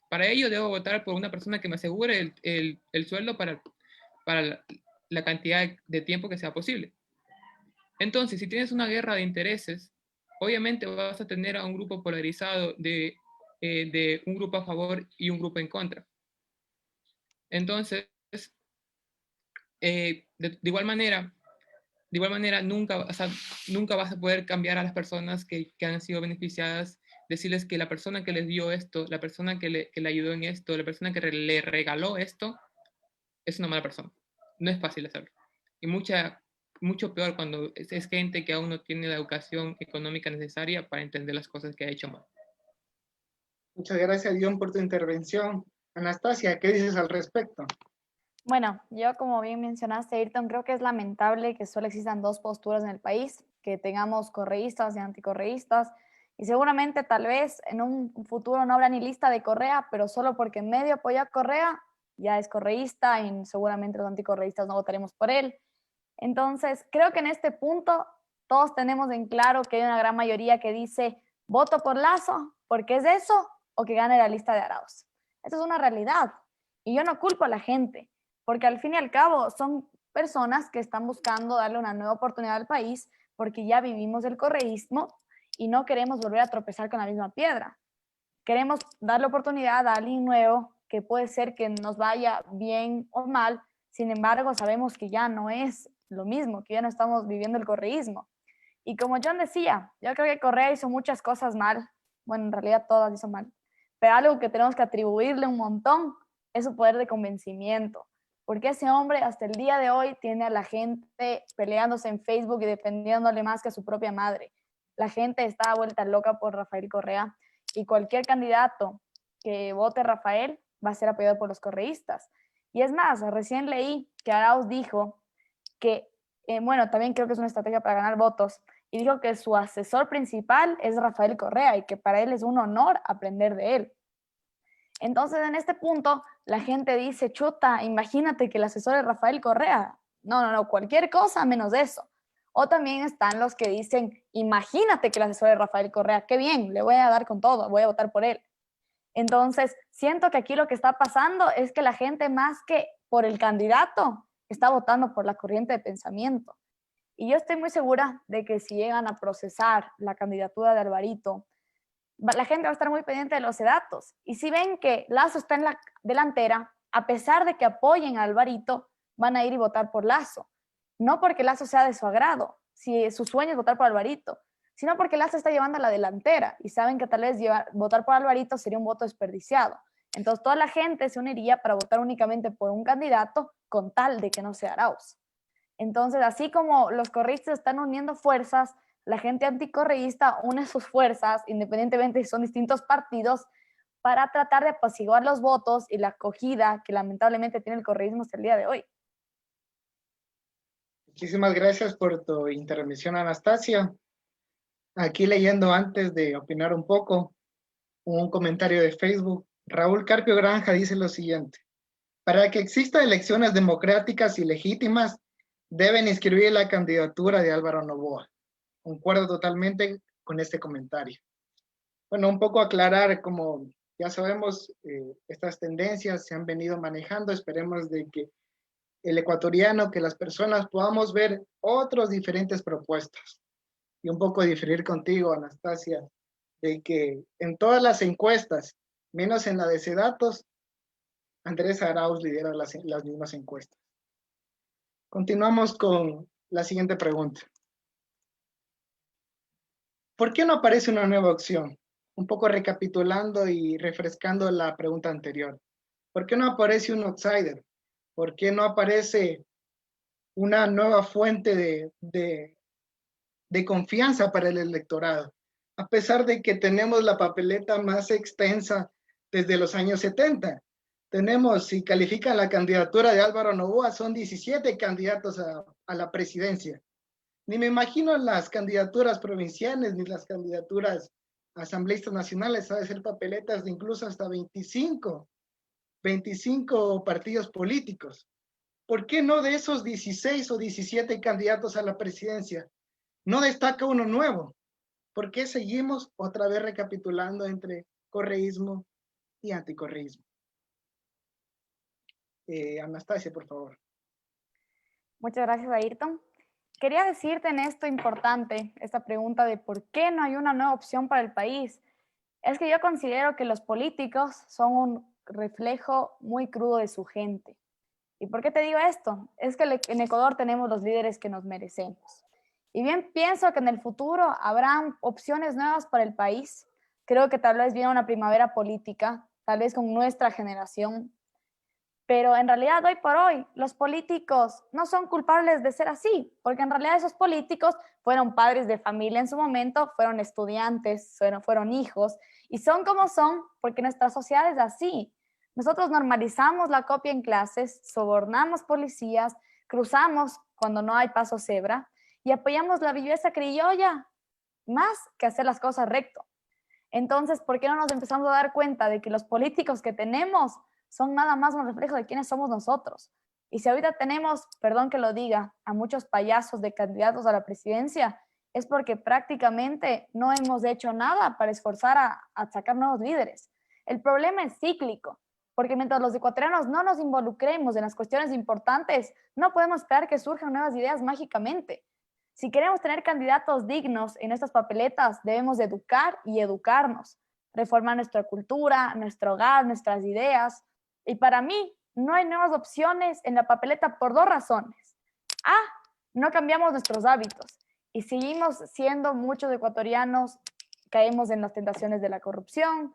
Para ello debo votar por una persona que me asegure el sueldo para la cantidad de tiempo que sea posible. Entonces, si tienes una guerra de intereses, obviamente vas a tener a un grupo polarizado de un grupo a favor y un grupo en contra. Entonces, de igual manera, nunca vas a poder cambiar a las personas que han sido beneficiadas, decirles que la persona que les dio esto, la persona que le ayudó en esto, la persona que le regaló esto, es una mala persona. No es fácil hacerlo. Y mucho peor cuando es gente que aún no tiene la educación económica necesaria para entender las cosas que ha hecho mal. Muchas gracias, John, por tu intervención. Anastasia, ¿qué dices al respecto? Bueno, yo como bien mencionaste, Ayrton, creo que es lamentable que solo existan dos posturas en el país. que tengamos correístas y anticorreístas, y seguramente tal vez en un futuro no habrá ni lista de Correa, pero solo porque en medio apoya a Correa, ya es correísta y seguramente los anticorreístas no votaremos por él. Entonces, creo que en este punto todos tenemos en claro que hay una gran mayoría que dice voto por Lasso porque es eso o que gane la lista de Arauz. Eso es una realidad y yo no culpo a la gente porque al fin y al cabo son personas que están buscando darle una nueva oportunidad al país porque ya vivimos el correísmo y no queremos volver a tropezar con la misma piedra. Queremos darle oportunidad a alguien nuevo que puede ser que nos vaya bien o mal, sin embargo sabemos que ya no es lo mismo, que ya no estamos viviendo el correísmo. Y como John decía, yo creo que Correa hizo muchas cosas mal, bueno, en realidad todas hizo mal, pero algo que tenemos que atribuirle un montón es su poder de convencimiento, porque ese hombre hasta el día de hoy tiene a la gente peleándose en Facebook y defendiéndole más que a su propia madre. La gente está vuelta loca por Rafael Correa y cualquier candidato que vote Rafael va a ser apoyado por los correístas. Y es más, recién leí que Arauz dijo que, bueno, también creo que es una estrategia para ganar votos, y dijo que su asesor principal es Rafael Correa y que para él es un honor aprender de él. Entonces, en este punto, la gente dice, chuta, imagínate que el asesor es Rafael Correa. No, cualquier cosa menos eso. O también están los que dicen, imagínate que el asesor es Rafael Correa, qué bien, le voy a dar con todo, voy a votar por él. Entonces, siento que aquí lo que está pasando es que la gente más que por el candidato está votando por la corriente de pensamiento. Y yo estoy muy segura de que si llegan a procesar la candidatura de Alvarito, la gente va a estar muy pendiente de los datos. Y si ven que Lasso está en la delantera, a pesar de que apoyen a Alvarito, van a ir y votar por Lasso. No porque Lasso sea de su agrado, si su sueño es votar por Alvarito, sino porque Lasso está llevando a la delantera y saben que tal vez votar por Alvarito sería un voto desperdiciado. Entonces toda la gente se uniría para votar únicamente por un candidato con tal de que no sea Arauz. Entonces, así como los correístas están uniendo fuerzas, la gente anticorreísta une sus fuerzas, independientemente si son distintos partidos, para tratar de apaciguar los votos y la acogida que lamentablemente tiene el correísmo hasta el día de hoy. Muchísimas gracias por tu intervención, Anastasia. Aquí leyendo antes de opinar un poco, un comentario de Facebook. Raúl Carpio Granja dice lo siguiente: para que existan elecciones democráticas y legítimas, deben inscribir la candidatura de Álvaro Noboa. Concuerdo totalmente con este comentario. Bueno, un poco aclarar, como ya sabemos, estas tendencias se han venido manejando. Esperemos de que el ecuatoriano, que las personas podamos ver otras diferentes propuestas. Y un poco diferir contigo, Anastasia, de que en todas las encuestas, menos en la de Cedatos, Andrés Arauz lidera las mismas encuestas. Continuamos con la siguiente pregunta. ¿Por qué no aparece una nueva opción? Un poco recapitulando y refrescando la pregunta anterior. ¿Por qué no aparece un outsider? ¿Por qué no aparece una nueva fuente de confianza para el electorado? A pesar de que tenemos la papeleta más extensa desde los años 70. Tenemos, si califican la candidatura de Álvaro Noboa, son 17 candidatos a la presidencia. Ni me imagino las candidaturas provinciales, ni las candidaturas asambleístas nacionales, ha de ser papeletas de incluso hasta 25 partidos políticos. ¿Por qué no de esos 16 o 17 candidatos a la presidencia no destaca uno nuevo? ¿Por qué seguimos otra vez recapitulando entre correísmo y anticorreísmo? Anastasia, por favor. Muchas gracias, Ayrton. Quería decirte en esto importante, esta pregunta de por qué no hay una nueva opción para el país. Es que yo considero que los políticos son un reflejo muy crudo de su gente. ¿Y por qué te digo esto? Es que en Ecuador tenemos los líderes que nos merecemos. Y bien pienso que en el futuro habrán opciones nuevas para el país. Creo que tal vez viene una primavera política, tal vez con nuestra generación. Pero en realidad, hoy por hoy, los políticos no son culpables de ser así, porque en realidad esos políticos fueron padres de familia en su momento, fueron estudiantes, fueron hijos, y son como son porque nuestra sociedad es así. Nosotros normalizamos la copia en clases, sobornamos policías, cruzamos cuando no hay paso cebra, y apoyamos la viveza criolla más que hacer las cosas recto. Entonces, ¿por qué no nos empezamos a dar cuenta de que los políticos que tenemos son nada más un reflejo de quiénes somos nosotros? Y si ahorita tenemos, perdón que lo diga, a muchos payasos de candidatos a la presidencia, es porque prácticamente no hemos hecho nada para esforzar a sacar nuevos líderes. El problema es cíclico, porque mientras los ecuatorianos no nos involucremos en las cuestiones importantes, no podemos esperar que surjan nuevas ideas mágicamente. Si queremos tener candidatos dignos en estas papeletas, debemos educar y educarnos, reformar nuestra cultura, nuestro hogar, nuestras ideas. Y para mí, no hay nuevas opciones en la papeleta por dos razones. A, no cambiamos nuestros hábitos y seguimos siendo muchos ecuatorianos, caemos en las tentaciones de la corrupción,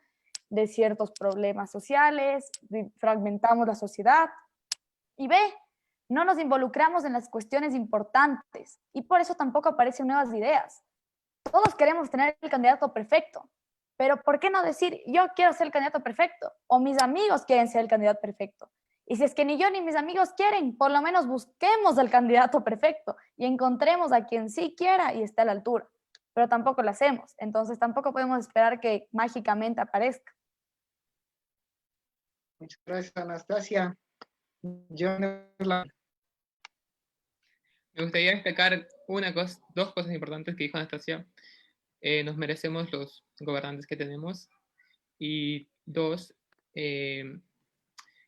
de ciertos problemas sociales, fragmentamos la sociedad. Y B, no nos involucramos en las cuestiones importantes y por eso tampoco aparecen nuevas ideas. Todos queremos tener el candidato perfecto, pero ¿por qué no decir yo quiero ser el candidato perfecto? O mis amigos quieren ser el candidato perfecto. Y si es que ni yo ni mis amigos quieren, por lo menos busquemos el candidato perfecto y encontremos a quien sí quiera y esté a la altura. Pero tampoco lo hacemos, entonces tampoco podemos esperar que mágicamente aparezca. Muchas gracias, Anastasia. Yo Me gustaría destacar dos cosas importantes que dijo Anastasia. Nos merecemos los gobernantes que tenemos. Y dos, que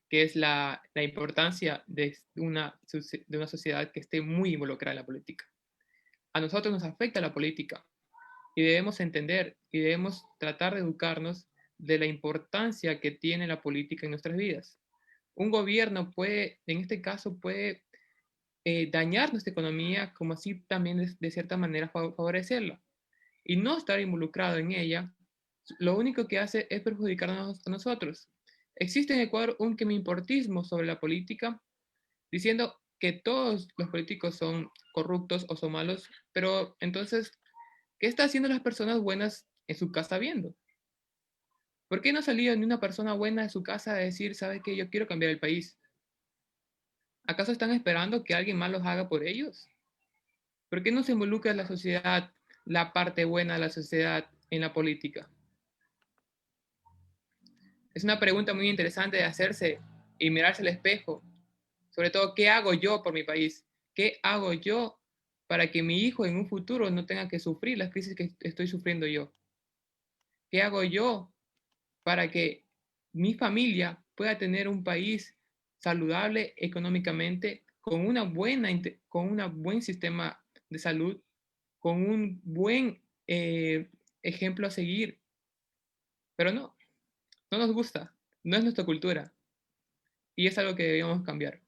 es la importancia de una sociedad que esté muy involucrada en la política. A nosotros nos afecta la política y debemos entender y debemos tratar de educarnos de la importancia que tiene la política en nuestras vidas. Un gobierno puede, en este caso, puede dañar nuestra economía, como así también de cierta manera favorecerla. Y no estar involucrado en ella, lo único que hace es perjudicarnos a nosotros. Existe en Ecuador un quemiimportismo sobre la política, diciendo que todos los políticos son corruptos o son malos, pero entonces, ¿qué está haciendo las personas buenas en su casa viendo? ¿Por qué no ha salido ni una persona buena de su casa a decir, sabe que yo quiero cambiar el país? ¿Acaso están esperando que alguien más los haga por ellos? ¿Por qué no se involucra la sociedad, la parte buena de la sociedad en la política? Es una pregunta muy interesante de hacerse y mirarse al espejo. Sobre todo, ¿qué hago yo por mi país? ¿Qué hago yo para que mi hijo en un futuro no tenga que sufrir las crisis que estoy sufriendo yo? ¿Qué hago yo para que mi familia pueda tener un país saludable económicamente, con un buen sistema de salud, con un buen ejemplo a seguir? Pero no, no nos gusta, no es nuestra cultura y es algo que debemos cambiar.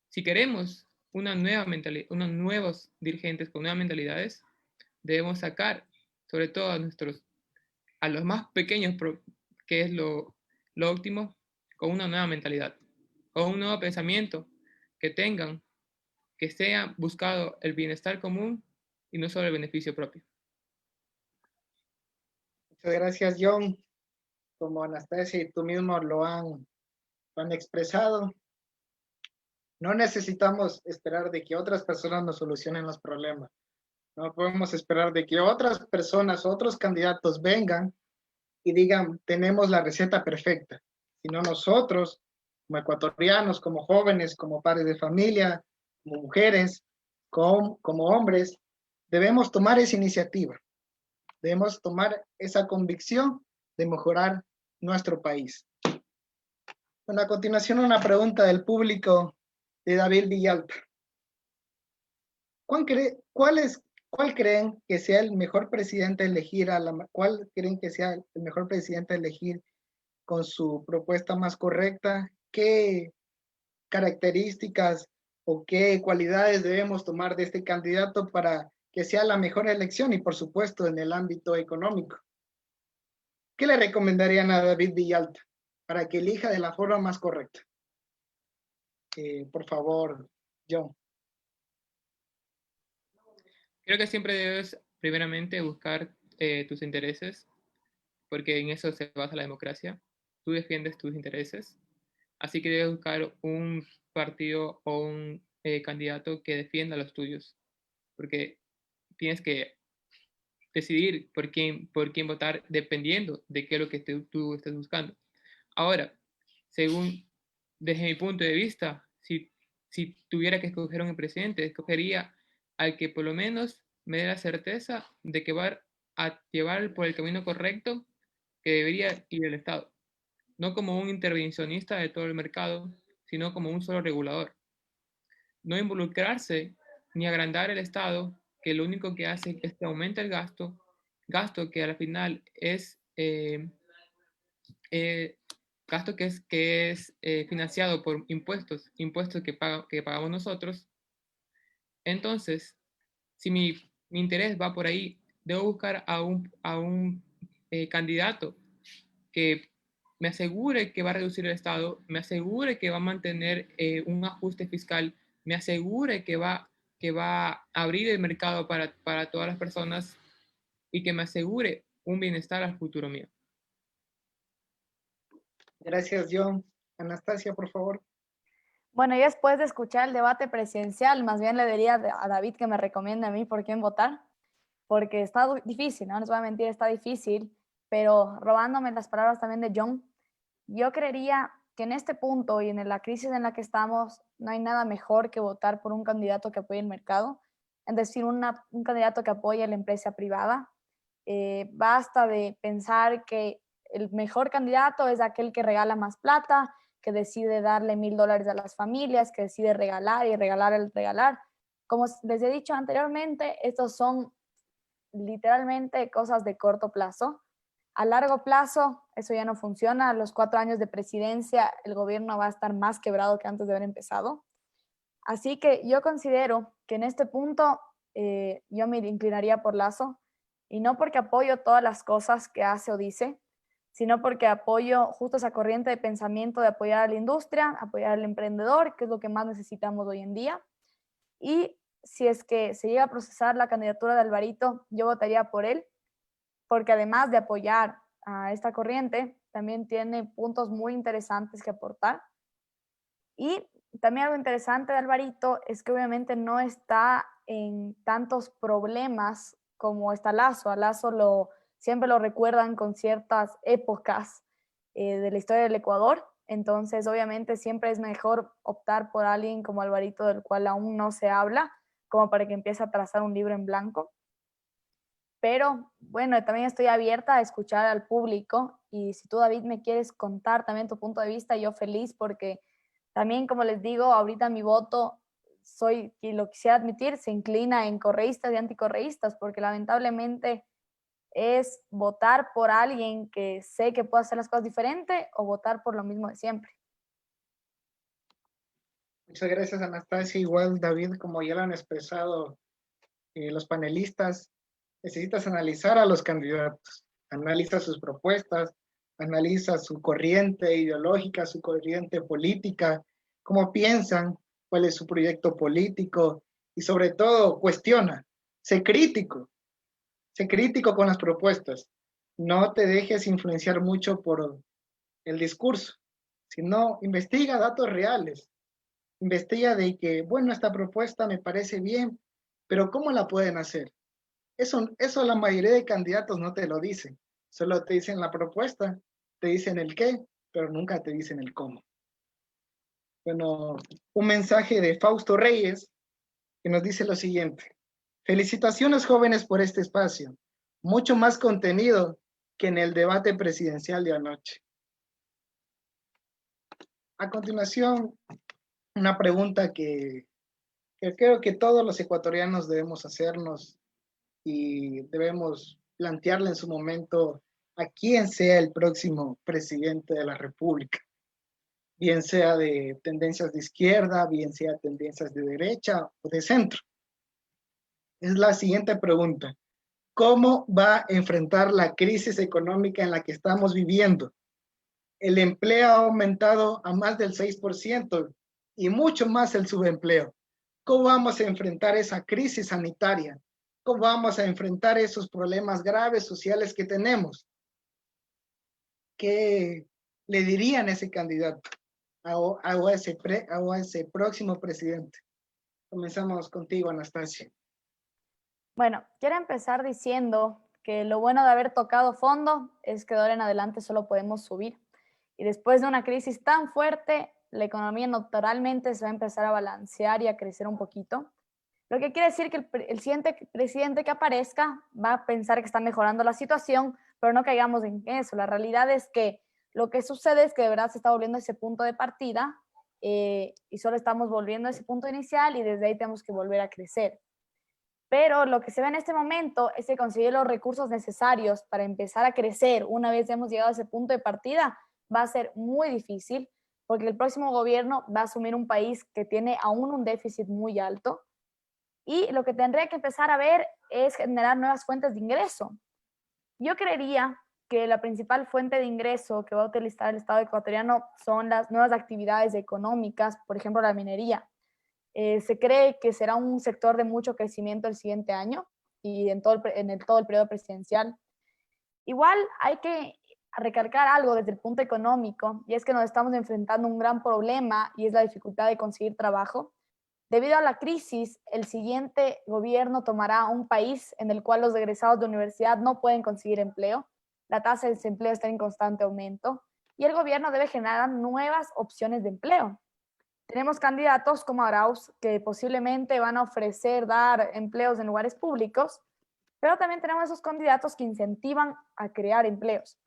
Si queremos unos nuevos dirigentes con nuevas mentalidades, debemos sacar, sobre todo a los más pequeños, que es lo óptimo, con una nueva mentalidad, con un nuevo pensamiento, que tengan, que sea buscado el bienestar común y no solo el beneficio propio. muchas gracias, John. Como Anastasia y tú mismo lo han expresado, no necesitamos esperar de que otras personas nos solucionen los problemas. No podemos esperar de que otras personas, otros candidatos vengan y digan, tenemos la receta perfecta. Sino nosotros, como ecuatorianos, como jóvenes, como padres de familia, como mujeres, como hombres, debemos tomar esa iniciativa. Debemos tomar esa convicción de mejorar nuestro país. Bueno, a continuación una pregunta del público de David Villalta. ¿Cuál creen que sea el mejor presidente a elegir cuál creen que sea el mejor presidente a elegir con su propuesta más correcta? ¿Qué características o qué cualidades debemos tomar de este candidato para que sea la mejor elección y por supuesto en el ámbito económico? ¿Qué le recomendarían a David Villalta para que elija de la forma más correcta? Por favor, John. Creo que siempre debes primeramente buscar tus intereses, porque en eso se basa la democracia. Tú defiendes tus intereses, así que debes buscar un partido o un candidato que defienda los tuyos, porque tienes que decidir por quién votar dependiendo de qué es lo que tú estés buscando. Ahora, desde mi punto de vista, si tuviera que escoger un presidente, escogería al que por lo menos me dé la certeza de que va a llevar por el camino correcto que debería ir el Estado. No como un intervencionista de todo el mercado, sino como un solo regulador. No involucrarse ni agrandar el Estado, que lo único que hace es que aumenta el gasto que al final es gasto que es financiado por impuestos que pagamos nosotros. Entonces, si mi interés va por ahí, debo buscar a un candidato que me asegure que va a reducir el Estado, me asegure que va a mantener un ajuste fiscal, me asegure que va a abrir el mercado para todas las personas y que me asegure un bienestar al futuro mío. Gracias, John. Anastasia, por favor. Bueno, y después de escuchar el debate presidencial, más bien le diría a David que me recomiende a mí por quién votar, porque está difícil, no les voy a mentir, está difícil, pero robándome las palabras también de John, yo creería que en este punto y en la crisis en la que estamos, no hay nada mejor que votar por un candidato que apoye el mercado, es decir, un candidato que apoye a la empresa privada. Basta de pensar que el mejor candidato es aquel que regala más plata, que decide darle $1,000 a las familias, que decide regalar y regalar el regalar. Como les he dicho anteriormente, estos son literalmente cosas de corto plazo. A largo plazo, eso ya no funciona. A los 4 años de presidencia, el gobierno va a estar más quebrado que antes de haber empezado. Así que yo considero que en este punto yo me inclinaría por Lasso, y no porque apoyo todas las cosas que hace o dice, sino porque apoyo justo esa corriente de pensamiento de apoyar a la industria, apoyar al emprendedor, que es lo que más necesitamos hoy en día. Y si es que se llega a procesar la candidatura de Alvarito, yo votaría por él, porque además de apoyar a esta corriente, también tiene puntos muy interesantes que aportar. Y también algo interesante de Alvarito es que obviamente no está en tantos problemas como está Lasso. A Lasso siempre lo recuerdan con ciertas épocas de la historia del Ecuador. Entonces, obviamente, siempre es mejor optar por alguien como Alvarito, del cual aún no se habla, como para que empiece a trazar un libro en blanco. Pero bueno, también estoy abierta a escuchar al público, y si tú, David, me quieres contar también tu punto de vista, yo feliz, porque también, como les digo, ahorita mi voto, y lo quisiera admitir, se inclina en correístas y anticorreístas, porque lamentablemente es votar por alguien que sé que puede hacer las cosas diferente o votar por lo mismo de siempre. Muchas gracias, Anastasia. Igual, David, como ya lo han expresado los panelistas, necesitas analizar a los candidatos, analiza sus propuestas, analiza su corriente ideológica, su corriente política, cómo piensan, cuál es su proyecto político, y sobre todo cuestiona, sé crítico con las propuestas. No te dejes influenciar mucho por el discurso, sino investiga datos reales. Investiga de que, bueno, esta propuesta me parece bien, pero ¿cómo la pueden hacer? Eso la mayoría de candidatos no te lo dicen. Solo te dicen la propuesta, te dicen el qué, pero nunca te dicen el cómo. Bueno, un mensaje de Fausto Reyes que nos dice lo siguiente. Felicitaciones, jóvenes, por este espacio. Mucho más contenido que en el debate presidencial de anoche. A continuación, una pregunta que creo que todos los ecuatorianos debemos hacernos y debemos plantearle en su momento a quién sea el próximo presidente de la República, bien sea de tendencias de izquierda, bien sea tendencias de derecha o de centro. Es la siguiente pregunta. ¿Cómo va a enfrentar la crisis económica en la que estamos viviendo? El empleo ha aumentado a más del 6% y mucho más el subempleo. ¿Cómo vamos a enfrentar esa crisis sanitaria? ¿Cómo vamos a enfrentar esos problemas graves sociales que tenemos? ¿Qué le dirían a ese candidato, a ese próximo presidente? Comenzamos contigo, Anastasia. Bueno, quiero empezar diciendo que lo bueno de haber tocado fondo es que de ahora en adelante solo podemos subir. Y después de una crisis tan fuerte, la economía naturalmente se va a empezar a balancear y a crecer un poquito. Lo que quiere decir que el siguiente presidente que aparezca va a pensar que está mejorando la situación, pero no caigamos en eso. La realidad es que lo que sucede es que de verdad se está volviendo a ese punto de partida y solo estamos volviendo a ese punto inicial y desde ahí tenemos que volver a crecer. Pero lo que se ve en este momento es que conseguir los recursos necesarios para empezar a crecer una vez hemos llegado a ese punto de partida va a ser muy difícil porque el próximo gobierno va a asumir un país que tiene aún un déficit muy alto y lo que tendría que empezar a ver es generar nuevas fuentes de ingreso. Yo creería que la principal fuente de ingreso que va a utilizar el Estado ecuatoriano son las nuevas actividades económicas, por ejemplo, la minería. Se cree que será un sector de mucho crecimiento el siguiente año y en todo el periodo presidencial. Igual hay que recalcar algo desde el punto económico, y es que nos estamos enfrentando a un gran problema y es la dificultad de conseguir trabajo. Debido a la crisis, el siguiente gobierno tomará un país en el cual los egresados de universidad no pueden conseguir empleo, la tasa de desempleo está en constante aumento y el gobierno debe generar nuevas opciones de empleo. Tenemos candidatos como Arauz que posiblemente van a ofrecer dar empleos en lugares públicos, pero también tenemos esos candidatos que incentivan a crear empleos.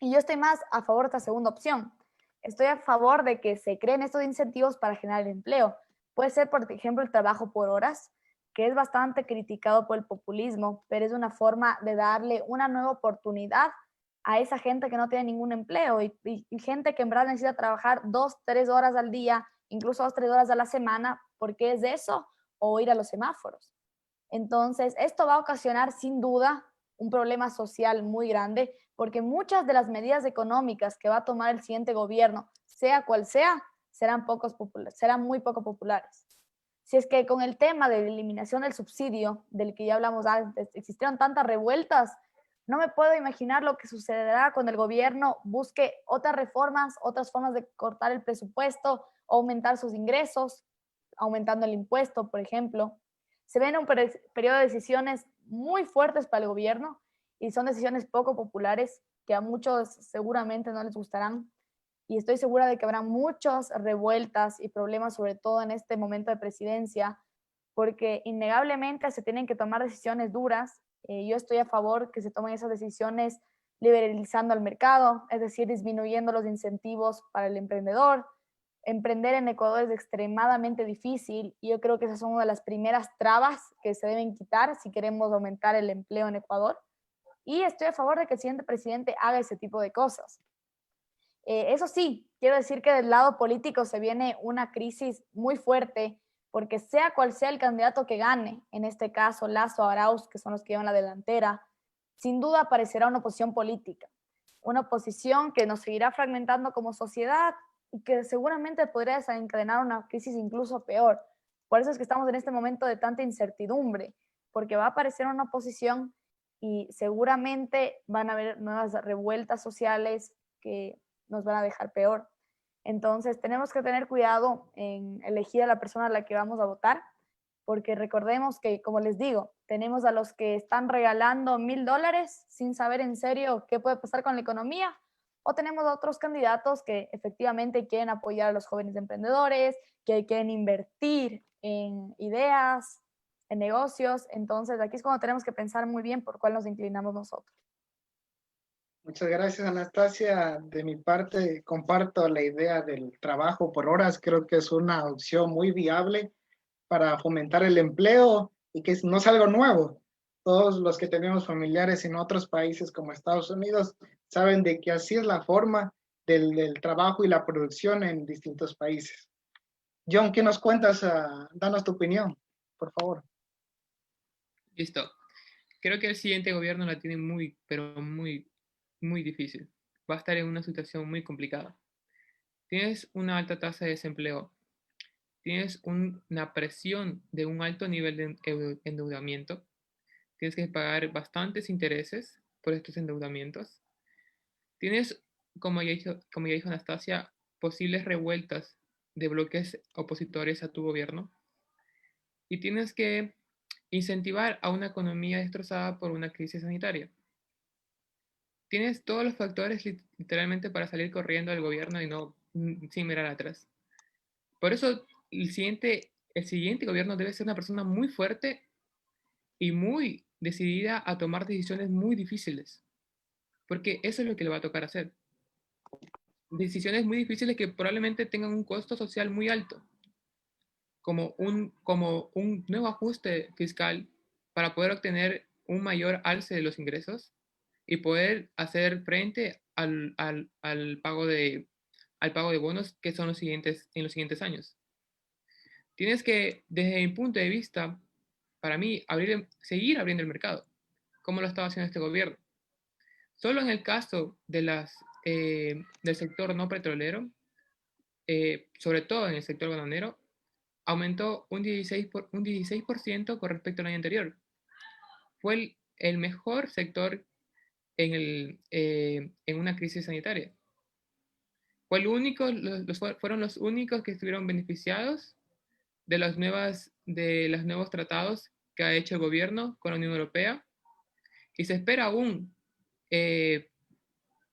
Y yo estoy más a favor de esta segunda opción. Estoy a favor de que se creen estos incentivos para generar empleo. Puede ser, por ejemplo, el trabajo por horas, que es bastante criticado por el populismo, pero es una forma de darle una nueva oportunidad a esa gente que no tiene ningún empleo y gente que en verdad necesita trabajar 2, 3 horas al día, incluso 2, 3 horas a la semana, porque es de eso o ir a los semáforos. Entonces, esto va a ocasionar sin duda un problema social muy grande, porque muchas de las medidas económicas que va a tomar el siguiente gobierno, sea cual sea, serán muy poco populares. Si es que con el tema de la eliminación del subsidio, del que ya hablamos antes, existieron tantas revueltas, no me puedo imaginar lo que sucederá cuando el gobierno busque otras reformas, otras formas de cortar el presupuesto, aumentar sus ingresos, aumentando el impuesto, por ejemplo. Se ven un periodo de decisiones muy fuertes para el gobierno y son decisiones poco populares que a muchos seguramente no les gustarán. Y estoy segura de que habrá muchas revueltas y problemas, sobre todo en este momento de presidencia, porque innegablemente se tienen que tomar decisiones duras. Yo estoy a favor que se tomen esas decisiones liberalizando el mercado, es decir, disminuyendo los incentivos para el emprendedor. Emprender en Ecuador es extremadamente difícil y yo creo que esas son una de las primeras trabas que se deben quitar si queremos aumentar el empleo en Ecuador. Y estoy a favor de que el siguiente presidente haga ese tipo de cosas. Eso sí, quiero decir que del lado político se viene una crisis muy fuerte, porque sea cual sea el candidato que gane, en este caso Lazo o Arauz, que son los que llevan la delantera, sin duda aparecerá una oposición política, una oposición que nos seguirá fragmentando como sociedad y que seguramente podría desencadenar una crisis incluso peor. Por eso es que estamos en este momento de tanta incertidumbre, porque va a aparecer una oposición y seguramente van a haber nuevas revueltas sociales que nos van a dejar peor. Entonces tenemos que tener cuidado en elegir a la persona a la que vamos a votar, porque recordemos que, como les digo, tenemos a los que están regalando $1,000 sin saber en serio qué puede pasar con la economía, o tenemos a otros candidatos que efectivamente quieren apoyar a los jóvenes emprendedores, que quieren invertir en ideas, en negocios. Entonces aquí es cuando tenemos que pensar muy bien por cuál nos inclinamos nosotros. Muchas gracias, Anastasia. De mi parte, comparto la idea del trabajo por horas. Creo que es una opción muy viable para fomentar el empleo y que no es algo nuevo. Todos los que tenemos familiares en otros países como Estados Unidos saben de que así es la forma del trabajo y la producción en distintos países. John, ¿qué nos cuentas? Danos tu opinión, por favor. Listo. Creo que el siguiente gobierno la tiene muy, pero muy, muy difícil. Va a estar en una situación muy complicada. Tienes una alta tasa de desempleo, tienes una presión de un alto nivel de endeudamiento, tienes que pagar bastantes intereses por estos endeudamientos, tienes, como ya dijo Anastasia, posibles revueltas de bloques opositores a tu gobierno y tienes que incentivar a una economía destrozada por una crisis sanitaria. Tienes todos los factores literalmente para salir corriendo del gobierno y no sin mirar atrás. Por eso el siguiente gobierno debe ser una persona muy fuerte y muy decidida a tomar decisiones muy difíciles, porque eso es lo que le va a tocar hacer. Decisiones muy difíciles que probablemente tengan un costo social muy alto, como un nuevo ajuste fiscal para poder obtener un mayor alce de los ingresos y poder hacer frente al pago de bonos que son en los siguientes años. Tienes que, desde mi punto de vista, para mí, seguir abriendo el mercado, como lo estaba haciendo este gobierno. Solo en el caso del sector no petrolero, sobre todo en el sector bananero, aumentó un 16% con respecto al año anterior. Fue el mejor sector en una crisis sanitaria. Fueron los únicos que estuvieron beneficiados de los nuevos tratados que ha hecho el gobierno con la Unión Europea, y se espera aún eh,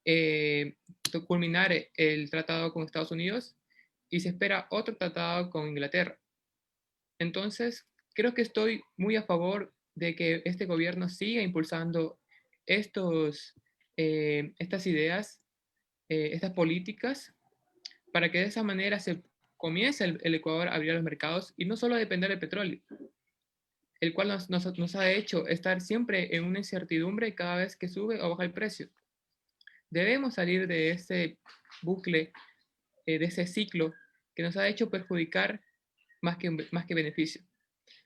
eh, culminar el tratado con Estados Unidos, y se espera otro tratado con Inglaterra. Entonces, creo que estoy muy a favor de que este gobierno siga impulsando estas ideas, estas políticas, para que de esa manera se comience el Ecuador a abrir los mercados y no solo depender del petróleo, el cual nos ha hecho estar siempre en una incertidumbre cada vez que sube o baja el precio. Debemos salir de ese bucle, de ese ciclo que nos ha hecho perjudicar más que beneficio.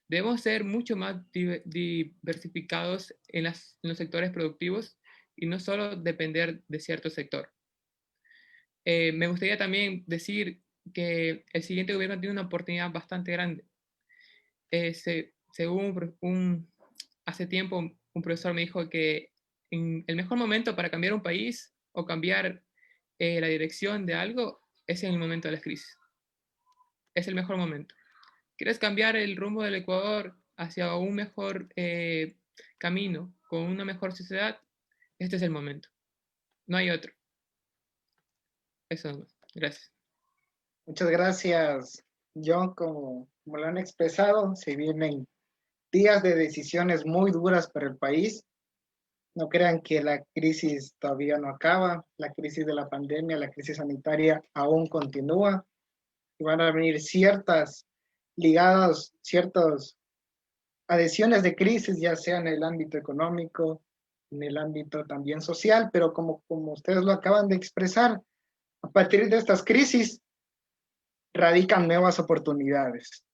Debemos ser mucho más diversificados en los sectores productivos y no solo depender de cierto sector. Me gustaría también decir que el siguiente gobierno tiene una oportunidad bastante grande. Hace tiempo un profesor me dijo que el mejor momento para cambiar un país o cambiar la dirección de algo es en el momento de la crisis. Es el mejor momento. ¿Quieres cambiar el rumbo del Ecuador hacia un mejor camino, con una mejor sociedad? Este es el momento. No hay otro. Eso no. Gracias. Muchas gracias, John. Como lo han expresado, se vienen días de decisiones muy duras para el país. No crean que la crisis todavía no acaba. La crisis de la pandemia, la crisis sanitaria aún continúa. Y van a venir ciertas adhesiones de crisis, ya sea en el ámbito económico, en el ámbito también social, pero como ustedes lo acaban de expresar, a partir de estas crisis radican nuevas oportunidades.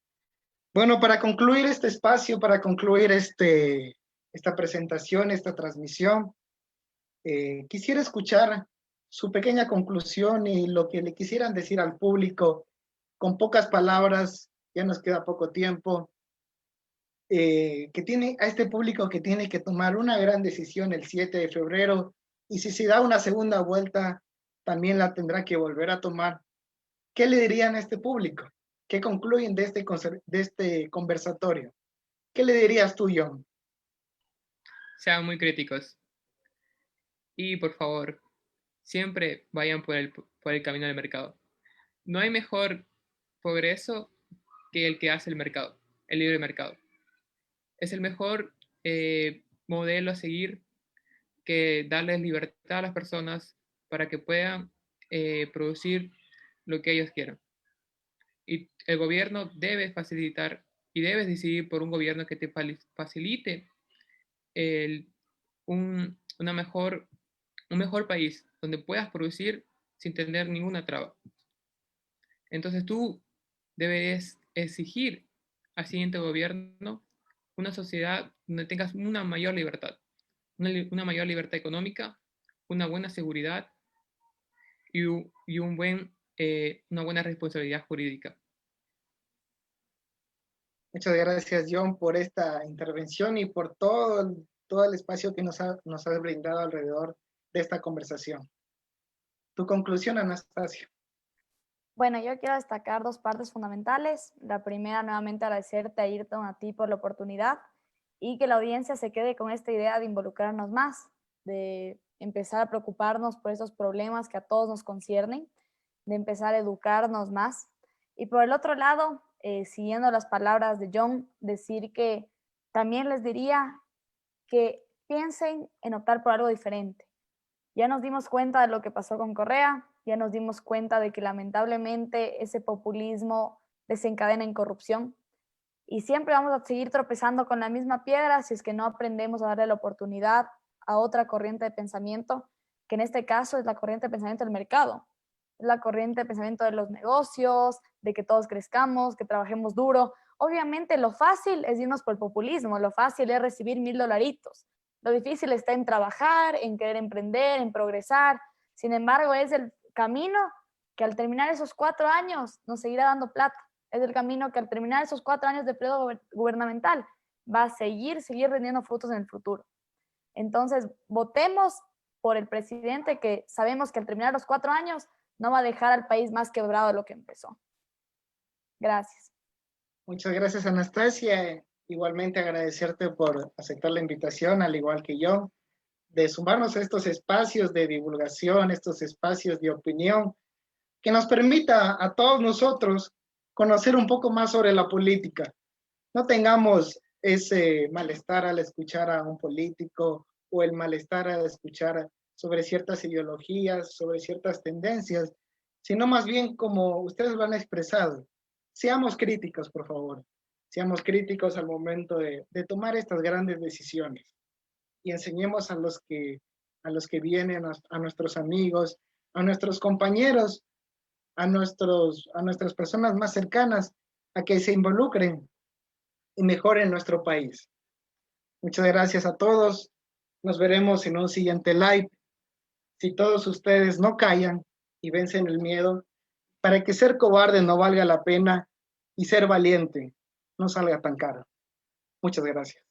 Bueno, para concluir este espacio, para concluir esta presentación, esta transmisión, quisiera escuchar su pequeña conclusión y lo que le quisieran decir al público con pocas palabras. Ya nos queda poco tiempo. Que tiene a este público que tiene que tomar una gran decisión el 7 de febrero, y si se da una segunda vuelta, también la tendrá que volver a tomar. ¿Qué le dirían a este público? ¿Qué concluyen de este conversatorio? ¿Qué le dirías tú, John? Sean muy críticos. Y por favor, siempre vayan por el camino del mercado. No hay mejor progreso que el que hace el mercado, el libre mercado. Es el mejor modelo a seguir, que darles libertad a las personas para que puedan producir lo que ellos quieran. Y el gobierno debe facilitar y debes decidir por un gobierno que te facilite un mejor país donde puedas producir sin tener ninguna traba. Entonces tú deberías exigir al siguiente gobierno una sociedad donde tengas una mayor libertad, una mayor libertad económica, una buena seguridad y una buena responsabilidad jurídica. Muchas gracias, John, por esta intervención y por todo el espacio que nos has brindado alrededor de esta conversación. Tu conclusión, Anastasia. Bueno, yo quiero destacar dos partes fundamentales. La primera, nuevamente agradecerte, Ayrton, a ti por la oportunidad. y que la audiencia se quede con esta idea de involucrarnos más, de empezar a preocuparnos por esos problemas que a todos nos conciernen, de empezar a educarnos más. Y por el otro lado, siguiendo las palabras de John, decir que también les diría que piensen en optar por algo diferente. Ya nos dimos cuenta de lo que pasó con Correa, ya nos dimos cuenta de que lamentablemente ese populismo desencadena en corrupción y siempre vamos a seguir tropezando con la misma piedra si es que no aprendemos a darle la oportunidad a otra corriente de pensamiento, que en este caso es la corriente de pensamiento del mercado, es la corriente de pensamiento de los negocios, de que todos crezcamos, que trabajemos duro. Obviamente lo fácil es irnos por el populismo, lo fácil es recibir $1000. Lo difícil está en trabajar, en querer emprender, en progresar. Sin embargo, es el camino que al terminar esos 4 años nos seguirá dando plata. Es el camino que al terminar esos 4 años de periodo gubernamental va a seguir rendiendo frutos en el futuro. Entonces, votemos por el presidente que sabemos que al terminar los 4 años no va a dejar al país más quebrado de lo que empezó. Gracias. Muchas gracias, Anastasia. Igualmente agradecerte por aceptar la invitación, al igual que yo, de sumarnos a estos espacios de divulgación, estos espacios de opinión, que nos permita a todos nosotros conocer un poco más sobre la política. No tengamos ese malestar al escuchar a un político o el malestar al escuchar sobre ciertas ideologías, sobre ciertas tendencias, sino más bien como ustedes lo han expresado. Seamos críticos, por favor. Seamos críticos al momento de tomar estas grandes decisiones y enseñemos a los que vienen, a nuestros amigos, a nuestros compañeros, a nuestras personas más cercanas, a que se involucren y mejoren nuestro país. Muchas gracias a todos. Nos veremos en un siguiente live. Si todos ustedes no callan y vencen el miedo, para que ser cobarde no valga la pena y ser valiente no salga tan caro. Muchas gracias.